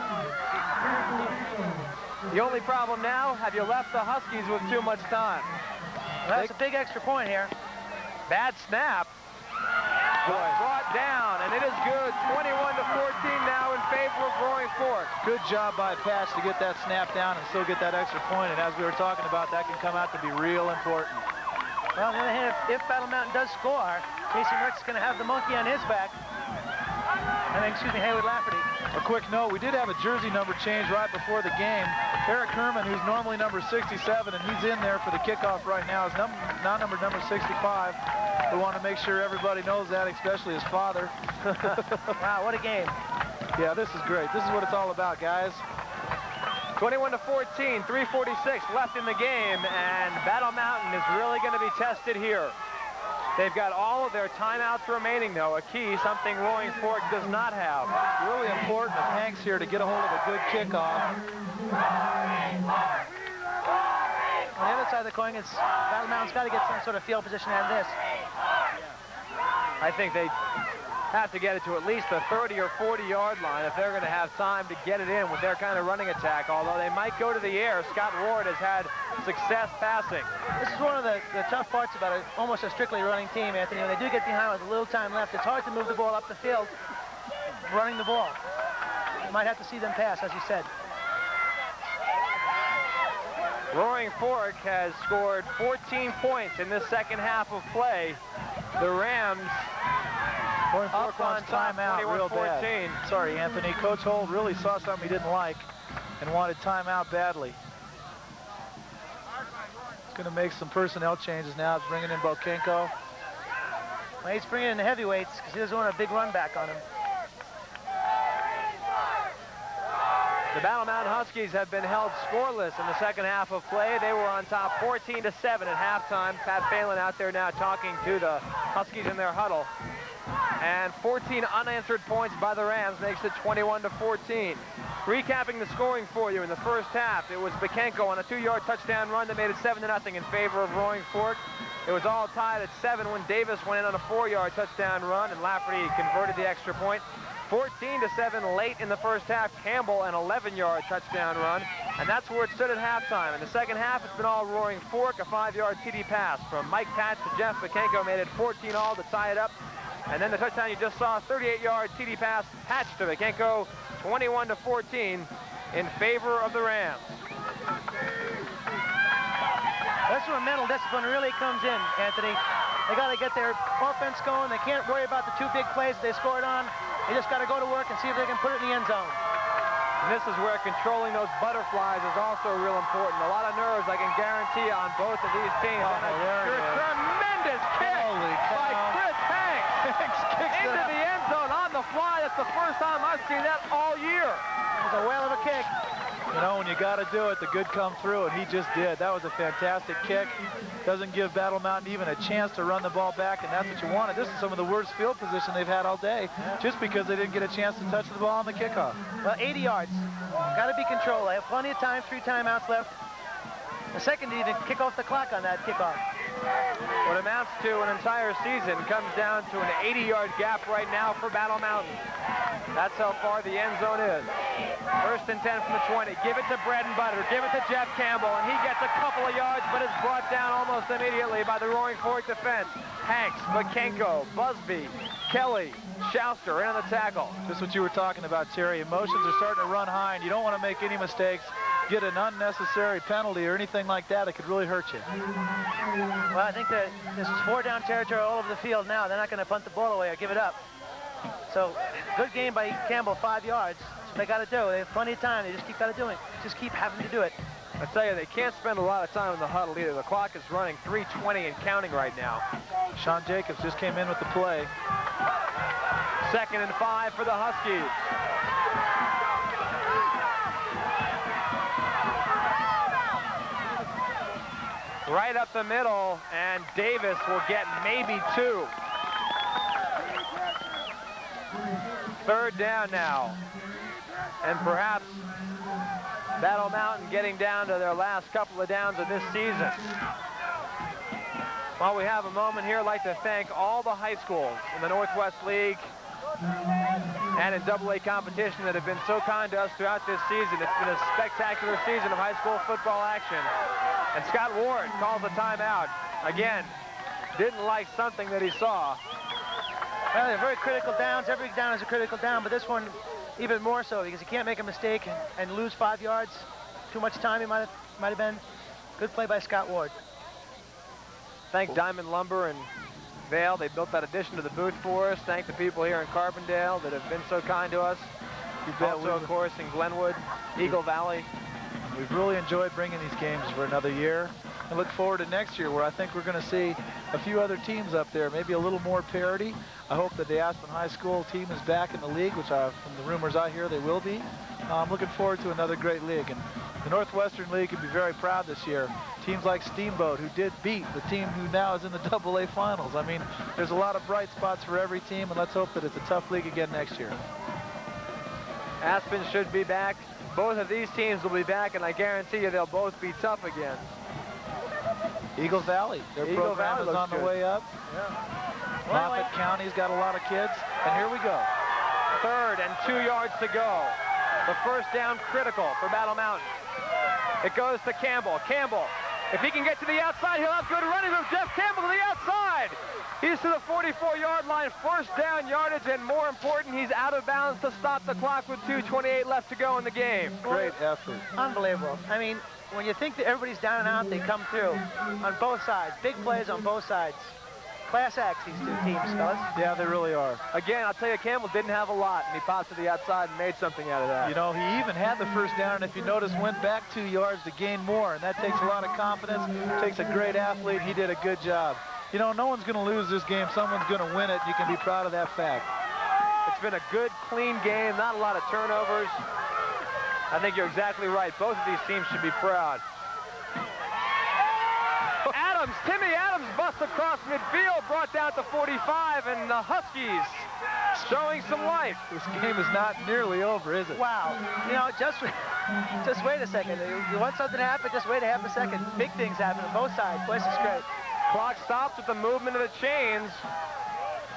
The only problem now, have you left the Huskies with too much time? Well, that's a big extra point here. Bad snap. Brought down, and it is good. 21-14 now in favor of Roaring Fork. Good job by Patch to get that snap down and still get that extra point. And as we were talking about, that can come out to be real important. Well, on the other hand, if Battle Mountain does score, Casey Merckx is going to have the monkey on his back. Haywood Lafferty. A quick note, we did have a jersey number change right before the game. Eric Herman, who's normally number 67, and he's in there for the kickoff right now, is now number 65. We want to make sure everybody knows that, especially his father. Wow, what a game. Yeah, this is great. This is what it's all about, guys. 21-14, 3:46 left in the game, and Battle Mountain is really going to be tested here. They've got all of their timeouts remaining, though, a key, something Roaring Fork does not have. It's really important if Hank's here to get a hold of a good kickoff. On the other side of the coin, it's Battle Mountain's got to get some sort of field position out of this. I think they have to get it to at least the 30 or 40-yard line if they're going to have time to get it in with their kind of running attack, although they might go to the air. Scott Ward has had success passing. This is one of the tough parts about it, almost a strictly running team, Anthony. When they do get behind with a little time left, it's hard to move the ball up the field running the ball. You might have to see them pass, as you said. Roaring Fork has scored 14 points in this second half of play. The Rams Roaring Fork wants timeout real bad. Sorry, Anthony. Coach Holt really saw something he didn't like and wanted timeout badly. He's going to make some personnel changes now. He's bringing in Bakenko. Well, he's bringing in the heavyweights because he doesn't want a big run back on him. The Battle Mountain Huskies have been held scoreless in the second half of play. They were on top 14-7 at halftime. Pat Phelan out there now talking to the Huskies in their huddle. And 14 unanswered points by the Rams makes it 21-14. Recapping the scoring for you in the first half, it was Bekenko on a 2-yard touchdown run that made it 7-0 in favor of Roaring Fork. It was all tied at 7 when Davis went in on a 4-yard touchdown run and Lafferty converted the extra point. 14-7 late in the first half. Campbell an 11-yard touchdown run, and that's where it stood at halftime. In the second half, it's been all Roaring Fork. A 5-yard TD pass from Mike Patch to Jeff Bekenko made it 14-all to tie it up. And then the touchdown you just saw, 38-yard TD pass, Patch to Bekenko, 21-14 in favor of the Rams. That's where mental discipline really comes in, Anthony. They got to get their offense going. They can't worry about the 2 big plays they scored on. They just got to go to work and see if they can put it in the end zone. And this is where controlling those butterflies is also real important. A lot of nerves, I can guarantee, on both of these teams. Tremendous kick by Chris Hanks into the end zone on the fly. That's the first time I've seen that all year. It was a whale of a kick. You know, when you got to do it, the good come through, and he just did. That was a fantastic kick. Doesn't give Battle Mountain even a chance to run the ball back, and that's what you wanted. This is some of the worst field position they've had all day, just because they didn't get a chance to touch the ball on the kickoff. Well, 80 yards. Got to be controlled. They have plenty of time, 3 timeouts left. A second to even kick off the clock on that kickoff. What amounts to an entire season comes down to an 80-yard gap right now for Battle Mountain. That's how far the end zone is. 1st and 10 from the 20. Give it to Bread and Butter. Give it to Jeff Campbell, and he gets a couple of yards, but is brought down almost immediately by the Roaring Fork defense. Hanks, Bekenko, Busby, Kelly, Schauster in on the tackle. Just what you were talking about, Terry. Emotions are starting to run high, and you don't want to make any mistakes, get an unnecessary penalty or anything like that. It could really hurt you. Well, I think that this is 4-down territory all over the field now. They're not going to punt the ball away or give it up. So, good game by Campbell, 5 yards. That's what they got to do. They have plenty of time. They just keep having to do it. I tell you, they can't spend a lot of time in the huddle either. The clock is running 3:20 and counting right now. Sean Jacobs just came in with the play. 2nd and 5 for the Huskies. Right up the middle, and Davis will get maybe 2. 3rd down now. And perhaps Battle Mountain getting down to their last couple of downs of this season. While we have a moment here, I'd like to thank all the high schools in the Northwest League and in AA competition that have been so kind to us throughout this season. It's been a spectacular season of high school football action. And Scott Ward calls a timeout. Again, didn't like something that he saw. Well, they're very critical downs. Every down is a critical down, but this one even more so because he can't make a mistake and lose 5 yards. Too much time he might have been. Good play by Scott Ward. Thank Diamond Lumber and Vail. They built that addition to the booth for us. Thank the people here in Carbondale that have been so kind to us. Also, of course, in Glenwood, Eagle Valley. We've really enjoyed bringing these games for another year. I look forward to next year where I think we're going to see a few other teams up there, maybe a little more parity. I hope that the Aspen High School team is back in the league, which from the rumors I hear they will be. I'm looking forward to another great league. And the Northwestern League can be very proud this year. Teams like Steamboat, who did beat the team who now is in the AA finals. I mean, there's a lot of bright spots for every team, and let's hope that it's a tough league again next year. Aspen should be back. Both of these teams will be back, and I guarantee you they'll both be tough again. Eagle Valley, their Eagle program Valley is on the good. way up. Yeah. Moffett County's got a lot of kids, and here we go. 3rd and 2 yards to go. The 1st down critical for Battle Mountain. It goes to Campbell. Campbell, if he can get to the outside, he'll have good running with Jeff Campbell to the outside. He's to the 44-yard line, 1st down yardage, and more important, he's out of bounds to stop the clock with 2:28 left to go in the game. Great effort. Unbelievable. I mean, when you think that everybody's down and out, they come through on both sides. Big plays on both sides. Class acts, these 2 teams, fellas. Yeah, they really are. Again, I'll tell you, Campbell didn't have a lot, and he popped to the outside and made something out of that. You know, he even had the 1st down, and if you notice, went back 2 yards to gain more, and that takes a lot of confidence. Takes a great athlete. He did a good job. You know, no one's going to lose this game. Someone's going to win it. You can be proud of that fact. It's been a good, clean game, not a lot of turnovers. I think you're exactly right. Both of these teams should be proud. Timmy Adams busts across midfield, brought down to 45, and the Huskies showing some life. This game is not nearly over, is it? Wow. You know, just wait a second. You want something to happen, just wait a half a second. Big things happen on both sides. Boy, this is great. Clock stops with the movement of the chains.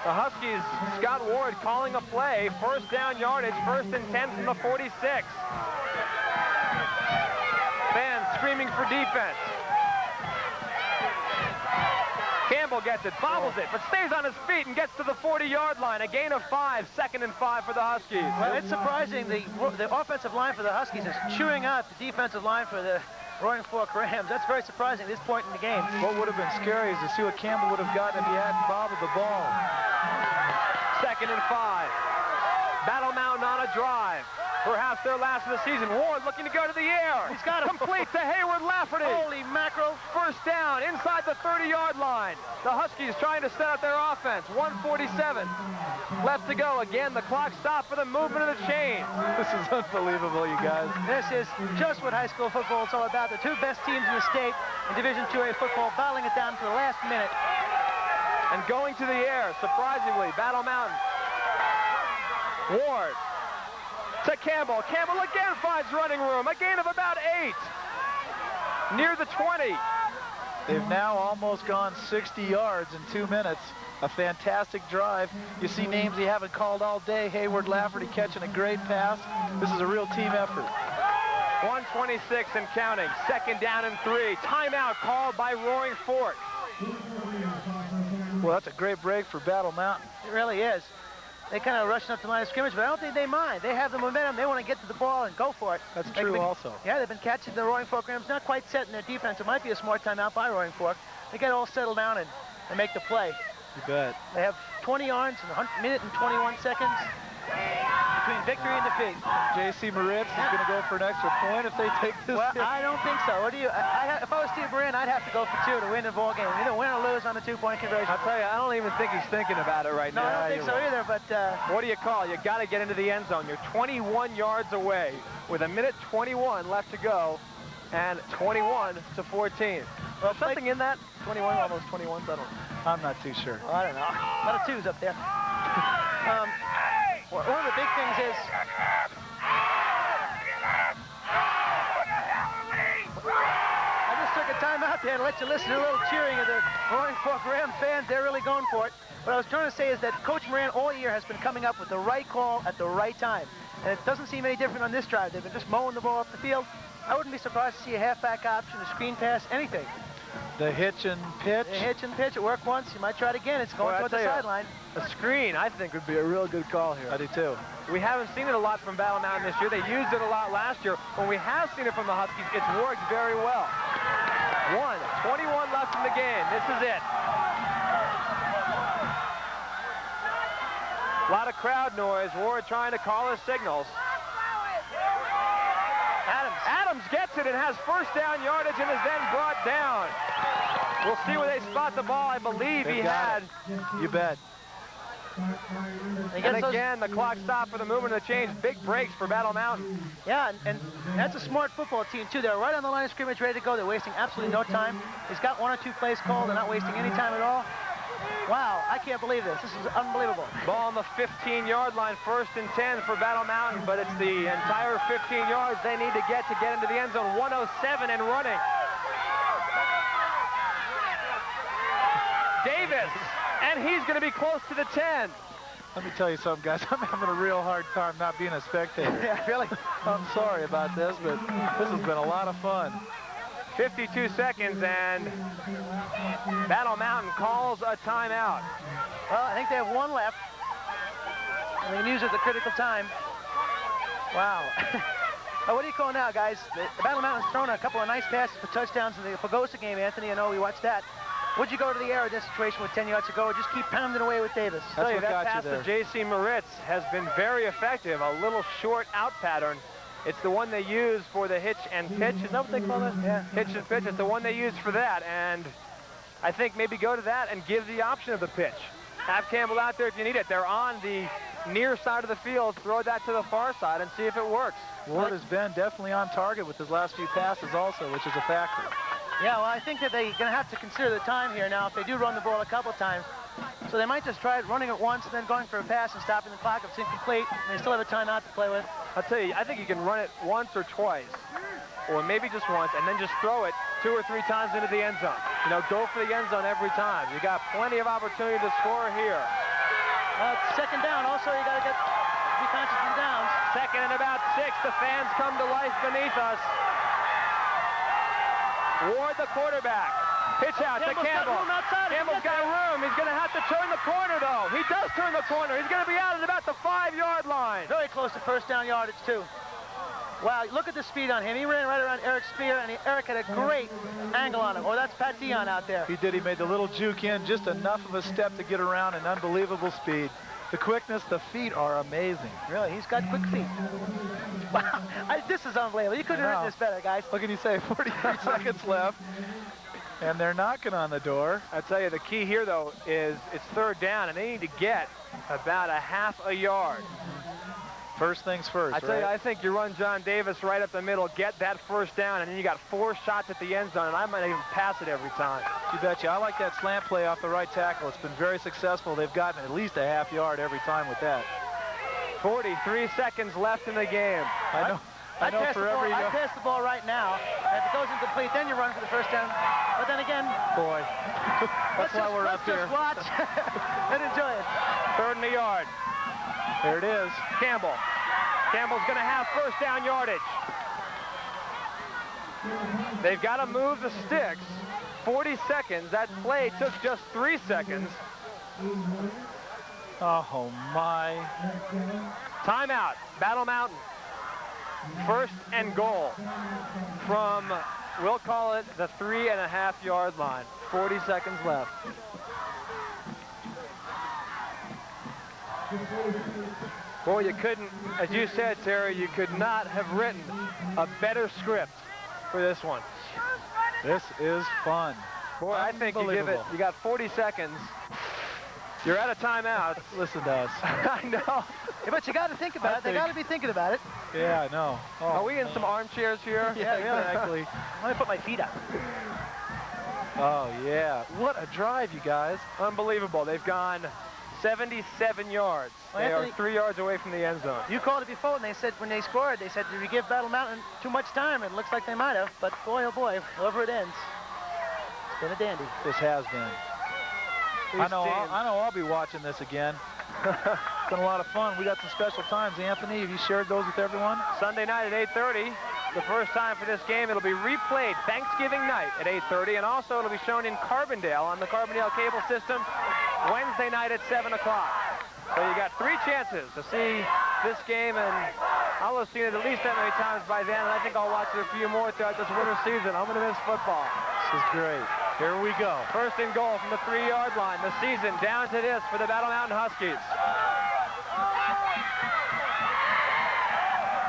The Huskies, Scott Ward calling a play. First down yardage, 1st and 10 from the 46. Fans screaming for defense. Campbell gets it, bobbles it, but stays on his feet and gets to the 40-yard line. A gain of 5, 2nd and 5 for the Huskies. Well, it's surprising the offensive line for the Huskies is chewing out the defensive line for the Roaring Fork Rams. That's very surprising at this point in the game. What would have been scary is to see what Campbell would have gotten if he hadn't bobbled the ball. 2nd and 5. Battle Mountain on a drive. Perhaps their last of the season. Ward looking to go to the air. He's got it. Complete to Hayward Lafferty. Holy mackerel. First down inside the 30-yard line. The Huskies trying to set up their offense. 1:47 left to go. Again, the clock stopped for the movement of the chain. This is unbelievable, you guys. This is just what high school football is all about. The two best teams in the state in Division IIA football battling it down to the last minute. And going to the air, surprisingly, Battle Mountain. Ward to Campbell. Campbell again finds running room. A gain of about 8. Near the 20. They've now almost gone 60 yards in 2 minutes. A fantastic drive. You see names you haven't called all day. Hayward Lafferty catching a great pass. This is a real team effort. 1:26 and counting. 2nd down and 3. Timeout called by Roaring Fork. Well, that's a great break for Battle Mountain. It really is. They kind of rushing up the line of scrimmage, but I don't think they mind. They have the momentum. They want to get to the ball and go for it. That's true also. Yeah, they've been catching the Roaring Fork Rams. Not quite set in their defense. It might be a smart timeout by Roaring Fork. They get all settled down and make the play. You bet. They have 20 yards in a minute and 21 seconds between victory and defeat. J.C. Moritz is going to go for an extra point if they take this. Well, I don't think so. What do you? If I was Steve Moran, I'd have to go for 2 to win the ball game. Either win or lose on the 2-point conversion. I'll tell you, I don't even think he's thinking about it right No, now. I don't think so either, but... What do you call? You got to get into the end zone. You're 21 yards away with a minute 21 left to go and 21 to 14. Well, something in that? 21, almost 21, I don't know. I'm not too sure. I don't know. A lot of 2s up there. One of the big things is... I just took a time out there to let you listen to a little cheering of the Roaring Fork Ram fans. They're really going for it. What I was trying to say is that Coach Moran all year has been coming up with the right call at the right time. And it doesn't seem any different on this drive. They've been just mowing the ball up the field. I wouldn't be surprised to see a halfback option, a screen pass, anything. The hitch and pitch. The hitch and pitch. It worked once. You might try it again. It's going toward the sideline. A screen, I think, would be a real good call here. I do too. We haven't seen it a lot from Battle Mountain this year. They used it a lot last year. When we have seen it from the Huskies, it's worked very well. 1:21 left in the game. This is it. A lot of crowd noise. Ward trying to call his signals. Adams gets it and has first down yardage and is then brought down. We'll see where they spot the ball. I believe he had. You bet. And again, the clock stopped for the movement of the chains. Big breaks for Battle Mountain. Yeah, and that's a smart football team, too. They're right on the line of scrimmage, ready to go. They're wasting absolutely no time. He's got 1 or 2 plays called. They're not wasting any time at all. Wow, I can't believe this. This is unbelievable. Ball on the 15-yard line, 1st and 10 for Battle Mountain, but it's the entire 15 yards they need to get into the end zone. 1:07 and running. Davis, and he's going to be close to the 10. Let me tell you something, guys. I'm having a real hard time not being a spectator. Yeah, really? I'm sorry about this, but this has been a lot of fun. 52 seconds, and Battle Mountain calls a timeout. Well, I think they have 1 left. And they can use it at the critical time. Wow. What do you call now, guys? The Battle Mountain's thrown a couple of nice passes for touchdowns in the Pagosa game, Anthony. I know we watched that. Would you go to the air in this situation with 10 yards to go, or just keep pounding away with Davis? That's what that got pass you there. to J.C. Moritz has been very effective. A little short out pattern. It's the one they use for the hitch and pitch. Is that what they call it? Yeah. Hitch and pitch. It's the one they use for that. And I think maybe go to that and give the option of the pitch. Have Campbell out there if you need it. They're on the near side of the field. Throw that to the far side and see if it works. Ward has been definitely on target with his last few passes also, which is a factor. Yeah, well, I think that they're going to have to consider the time here now. If they do run the ball a couple times, So they might just try it, running it once, and then going for a pass and stopping the clock if it's incomplete, and they still have a timeout to play with. I'll tell you, I think you can run it once or twice, or maybe just once, and then just throw it 2 or 3 times into the end zone. You know, go for the end zone every time. You got plenty of opportunity to score here. It's second down. Also, you got to be conscious of the downs. Second and about 6. The fans come to life beneath us. Ward, the quarterback. Pitch out to Campbell. Campbell's got room. He's going to have to turn the corner, though. He does turn the corner. He's going to be out at about the 5-yard line. Very close to first down yardage, too. Wow, look at the speed on him. He ran right around Eric Spear, and Eric had a great angle on him. Oh, that's Pat Dion out there. He did. He made the little juke in, just enough of a step to get around, and unbelievable speed. The quickness, the feet are amazing. Really, he's got quick feet. Wow, this is unbelievable. You couldn't have written this better, guys. What can you say? 43 seconds left. And they're knocking on the door. I tell you, the key here, though, is it's third down, and they need to get about a half a yard. First things first, I tell you, I think you run John Davis right up the middle, get that first down, and then you got 4 shots at the end zone, and I might even pass it every time. You betcha. I like that slant play off the right tackle. It's been very successful. They've gotten at least a half yard every time with that. 43 seconds left in the game. I know. I'd pass the ball right now. If it goes incomplete, then you run for the first down. But then again, boy, that's why we're up here. Let's just watch and enjoy it. 3rd and a yard. There it is. Campbell. Campbell's going to have first down yardage. They've got to move the sticks. 40 seconds. That play took just 3 seconds. Oh, my. Timeout. Battle Mountain. 1st and goal from, we'll call it the 3.5-yard line. 40 seconds left. Boy, you couldn't, as you said, Terry, you could not have written a better script for this one. This is fun. Boy, I think you give it, you got 40 seconds. You're out of timeouts. Listen to us. I know. Yeah, but you got to think about it. They got to be thinking about it. Yeah, I know. Oh, are we in some armchairs here? Yeah, exactly. Let me put my feet up. Oh, yeah. What a drive, you guys. Unbelievable. They've gone 77 yards. Well, they Anthony, are 3 yards away from the end zone. You called it before, and they said when they scored, they said, did we give Battle Mountain too much time? And it looks like they might have, but boy, oh boy, however it ends, it's been a dandy. This has been. I know I'll be watching this again. It's been a lot of fun. We got some special times. Anthony, have you shared those with everyone? Sunday night at 8:30. The first time for this game. It'll be replayed Thanksgiving night at 8:30, and also it'll be shown in Carbondale on the Carbondale cable system Wednesday night at 7 o'clock. So you got 3 chances to see this game, and I'll have seen it at least that many times by then, and I think I'll watch it a few more throughout this winter season. I'm going to miss football. This is great. Here we go. 1st and goal from the 3-yard line. The season down to this for the Battle Mountain Huskies.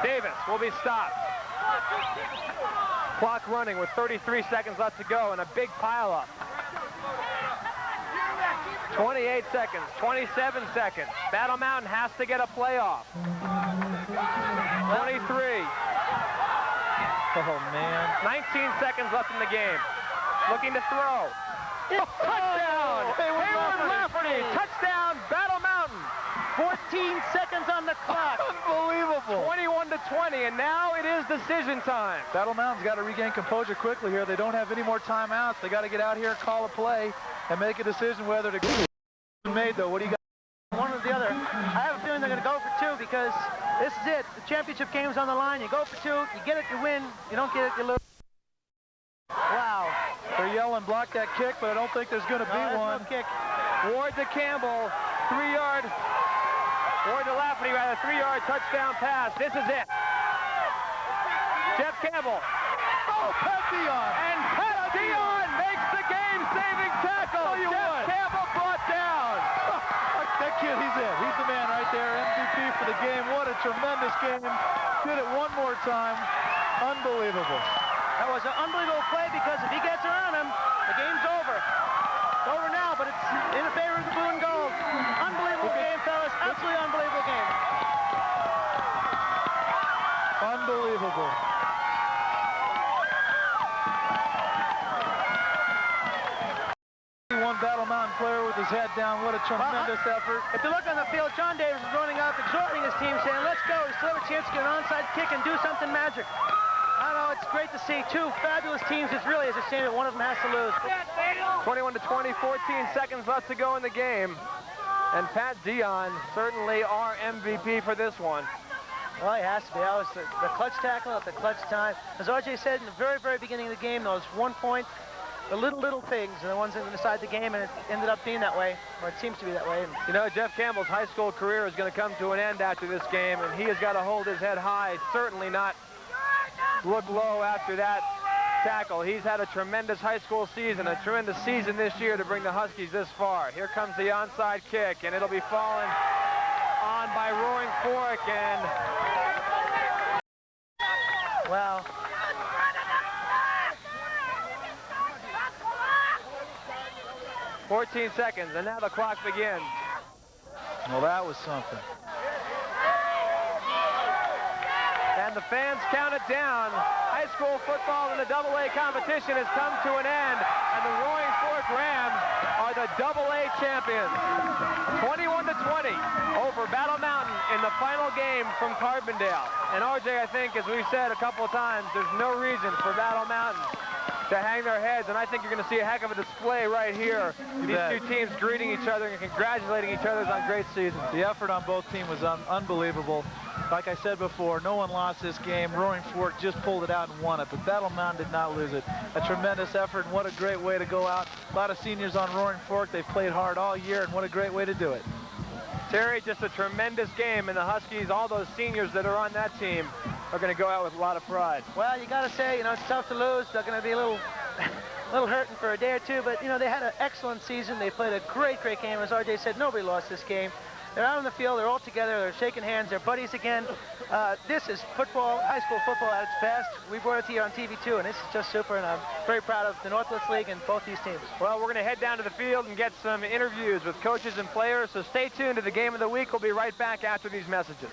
Davis will be stopped. Clock running with 33 seconds left to go, and a big pileup. 28 seconds, 27 seconds. Battle Mountain has to get a playoff. 23. Oh, man. 19 seconds left in the game. Looking to throw. Touchdown! Hayward Lafferty! Touchdown, Battle Mountain! 14 seconds on the clock. Unbelievable. 21-20, and now it is decision time. Battle Mountain's got to regain composure quickly here. They don't have any more timeouts. They got to get out here, call a play, and make a decision whether to go. Made though. What do you got? One or the other. I have a feeling they're going to go for 2 because this is it. The championship game's on the line. You go for 2, you get it, you win. You don't get it, you lose. Wow. They're yelling, block that kick, but I don't think there's going to be one. No kick. Ward to Campbell, 3-yard. Ward to Lafferty, rather, 3-yard touchdown pass. This is it. Jeff Campbell. Oh, Pat Dion. And Pat Dion makes the game-saving tackle. Jeff Campbell brought down. That kid, he's in. He's the man right there. MVP for the game. What a tremendous game. Did it one more time. Unbelievable. That was an unbelievable play because if he gets around him, the game's over. It's over now, but it's in favor of the blue and gold. Unbelievable game, fellas. Absolutely unbelievable game. Unbelievable. Battle Mountain player with his head down. What a tremendous effort. If you look on the field, John Davis is running up, exhorting his team, saying, let's go. We still have a chance to get an onside kick and do something magic. I know, it's great to see two fabulous teams. It really is a shame that one of them has to lose. 21-20, 14 seconds left to go in the game. And Pat Dion, certainly our MVP for this one. Well, he has to be. That was the clutch tackle at the clutch time. As RJ said in the very, very beginning of the game, those 1 point, the little things are the ones that decide the game, and it ended up being that way, or it seems to be that way. You know, Jeff Campbell's high school career is going to come to an end after this game, and he has got to hold his head high, certainly not look low after that tackle. He's had a tremendous high school season, a tremendous season this year to bring the Huskies this far. Here comes the onside kick, and it'll be fallen on by Roaring Fork, and well, 14 seconds, and now the clock begins. Well, that was something. And the fans count it down. High school football in the AA competition has come to an end, and the Roaring Fork Rams are the AA champions. 21-20 over Battle Mountain in the final game from Carbondale. And RJ, I think, as we've said a couple of times, there's no reason for Battle Mountain to hang their heads, and I think you're going to see a heck of a display right here. These two teams greeting each other and congratulating each other on great seasons. The effort on both teams was unbelievable. Like I said before, no one lost this game. Roaring Fork just pulled it out and won it, but Battle Mountain did not lose it. A tremendous effort, and what a great way to go out. A lot of seniors on Roaring Fork. They've played hard all year, and what a great way to do it. Terry, just a tremendous game, and the Huskies, all those seniors that are on that team, are going to go out with a lot of pride. Well, you got to say, you know, it's tough to lose. They're going to be a little hurting for a day or two, but, you know, they had an excellent season. They played a great game. As RJ said, nobody lost this game. They're out on the field. They're all together. They're shaking hands. They're buddies again. This is football, high school football at its best. We brought it to you on TV, too, and this is just super, and I'm very proud of the Northwest League and both these teams. Well, we're going to head down to the field and get some interviews with coaches and players, so stay tuned to the Game of the Week. We'll be right back after these messages.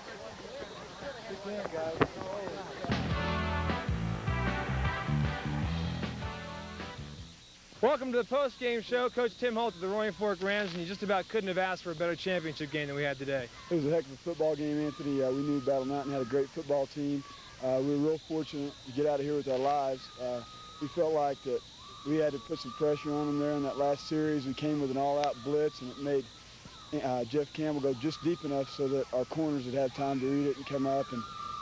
Welcome to the post-game show. Coach Tim Holt of the Roaring Fork Rams, and you just about couldn't have asked for a better championship game than we had today. It was a heck of a football game, Anthony. We knew Battle Mountain had a great football team. We were real fortunate to get out of here with our lives. We felt like that we had to put some pressure on them there in that last series. We came with an all-out blitz, and it made Jeff Campbell go just deep enough so that our corners would have time to read it and come up.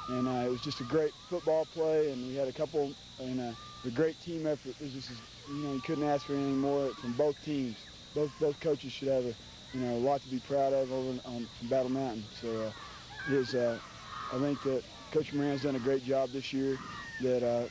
And it was just a great football play, and we had a couple, and a great team effort. It was just, you know, you couldn't ask for anything more from both teams. Both coaches should have a lot to be proud of over on Battle Mountain. So I think that Coach Moran's done a great job this year. That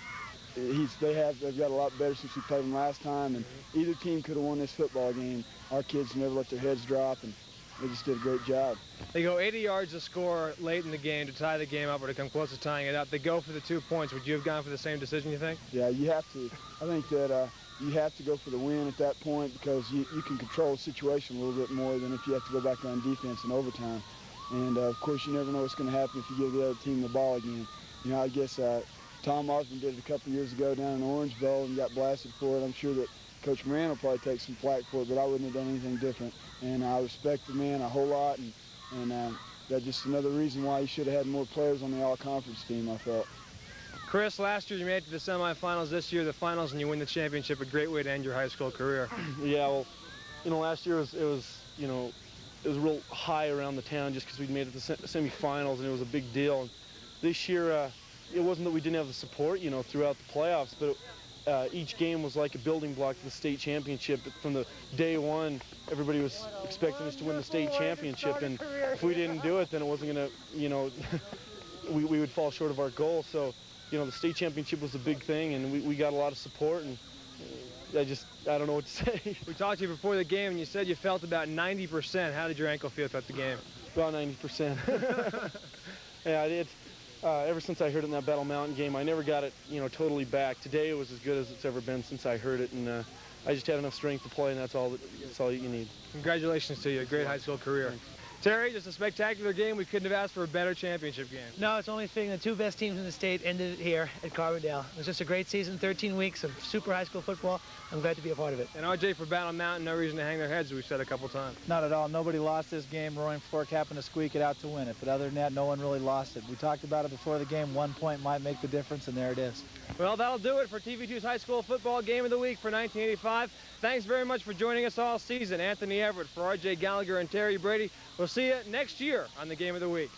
they've got a lot better since we played them last time, and either team could have won this football game. Our kids never let their heads drop, and they just did a great job. They go 80 yards to score late in the game to tie the game up or to come close to tying it up. They go for the 2 points. Would you have gone for the same decision, you think? Yeah, you have to. I think that you have to go for the win at that point because you can control the situation a little bit more than if you have to go back on defense in overtime. And, of course, you never know what's going to happen if you give the other team the ball again. You know, I guess Tom Osborne did it a couple years ago down in Orange Bowl and got blasted for it. I'm sure that Coach Moran will probably take some flack for it, but I wouldn't have done anything different. And I respect the man a whole lot, and that's just another reason why he should have had more players on the all-conference team, I felt. Chris, last year you made it to the semifinals. This year the finals, and you win the championship. A great way to end your high school career. Yeah, well, you know, last year it was real high around the town just because we made it to the semifinals, and it was a big deal. And this year, it wasn't that we didn't have the support, you know, throughout the playoffs, but each game was like a building block to the state championship. From the day one, everybody was expecting us to win the state championship, and if we didn't do it, then it wasn't going to, you know, we would fall short of our goal. So, you know, the state championship was a big thing, and we got a lot of support, and I don't know what to say. We talked to you before the game, and you said you felt about 90%. How did your ankle feel throughout the game? About 90%. Yeah, ever since I heard it in that Battle Mountain game, I never got it, you know, totally back. Today it was as good as it's ever been since I heard it, and I just had enough strength to play, and that's all you need. Congratulations to you. A great high school career. Thanks. Terry, just a spectacular game. We couldn't have asked for a better championship game. No, it's only fitting the two best teams in the state ended it here at Carbondale. It was just a great season, 13 weeks of super high school football. I'm glad to be a part of it. And RJ, for Battle Mountain, no reason to hang their heads, as we've said a couple times. Not at all. Nobody lost this game. Roaring Fork happened to squeak it out to win it. But other than that, no one really lost it. We talked about it before the game. 1 point might make the difference, and there it is. Well, that'll do it for TV2's High School Football Game of the Week for 1985. Thanks very much for joining us all season. Anthony Everett for RJ Gallagher and Terry Brady. We'll see you next year on the Game of the Week.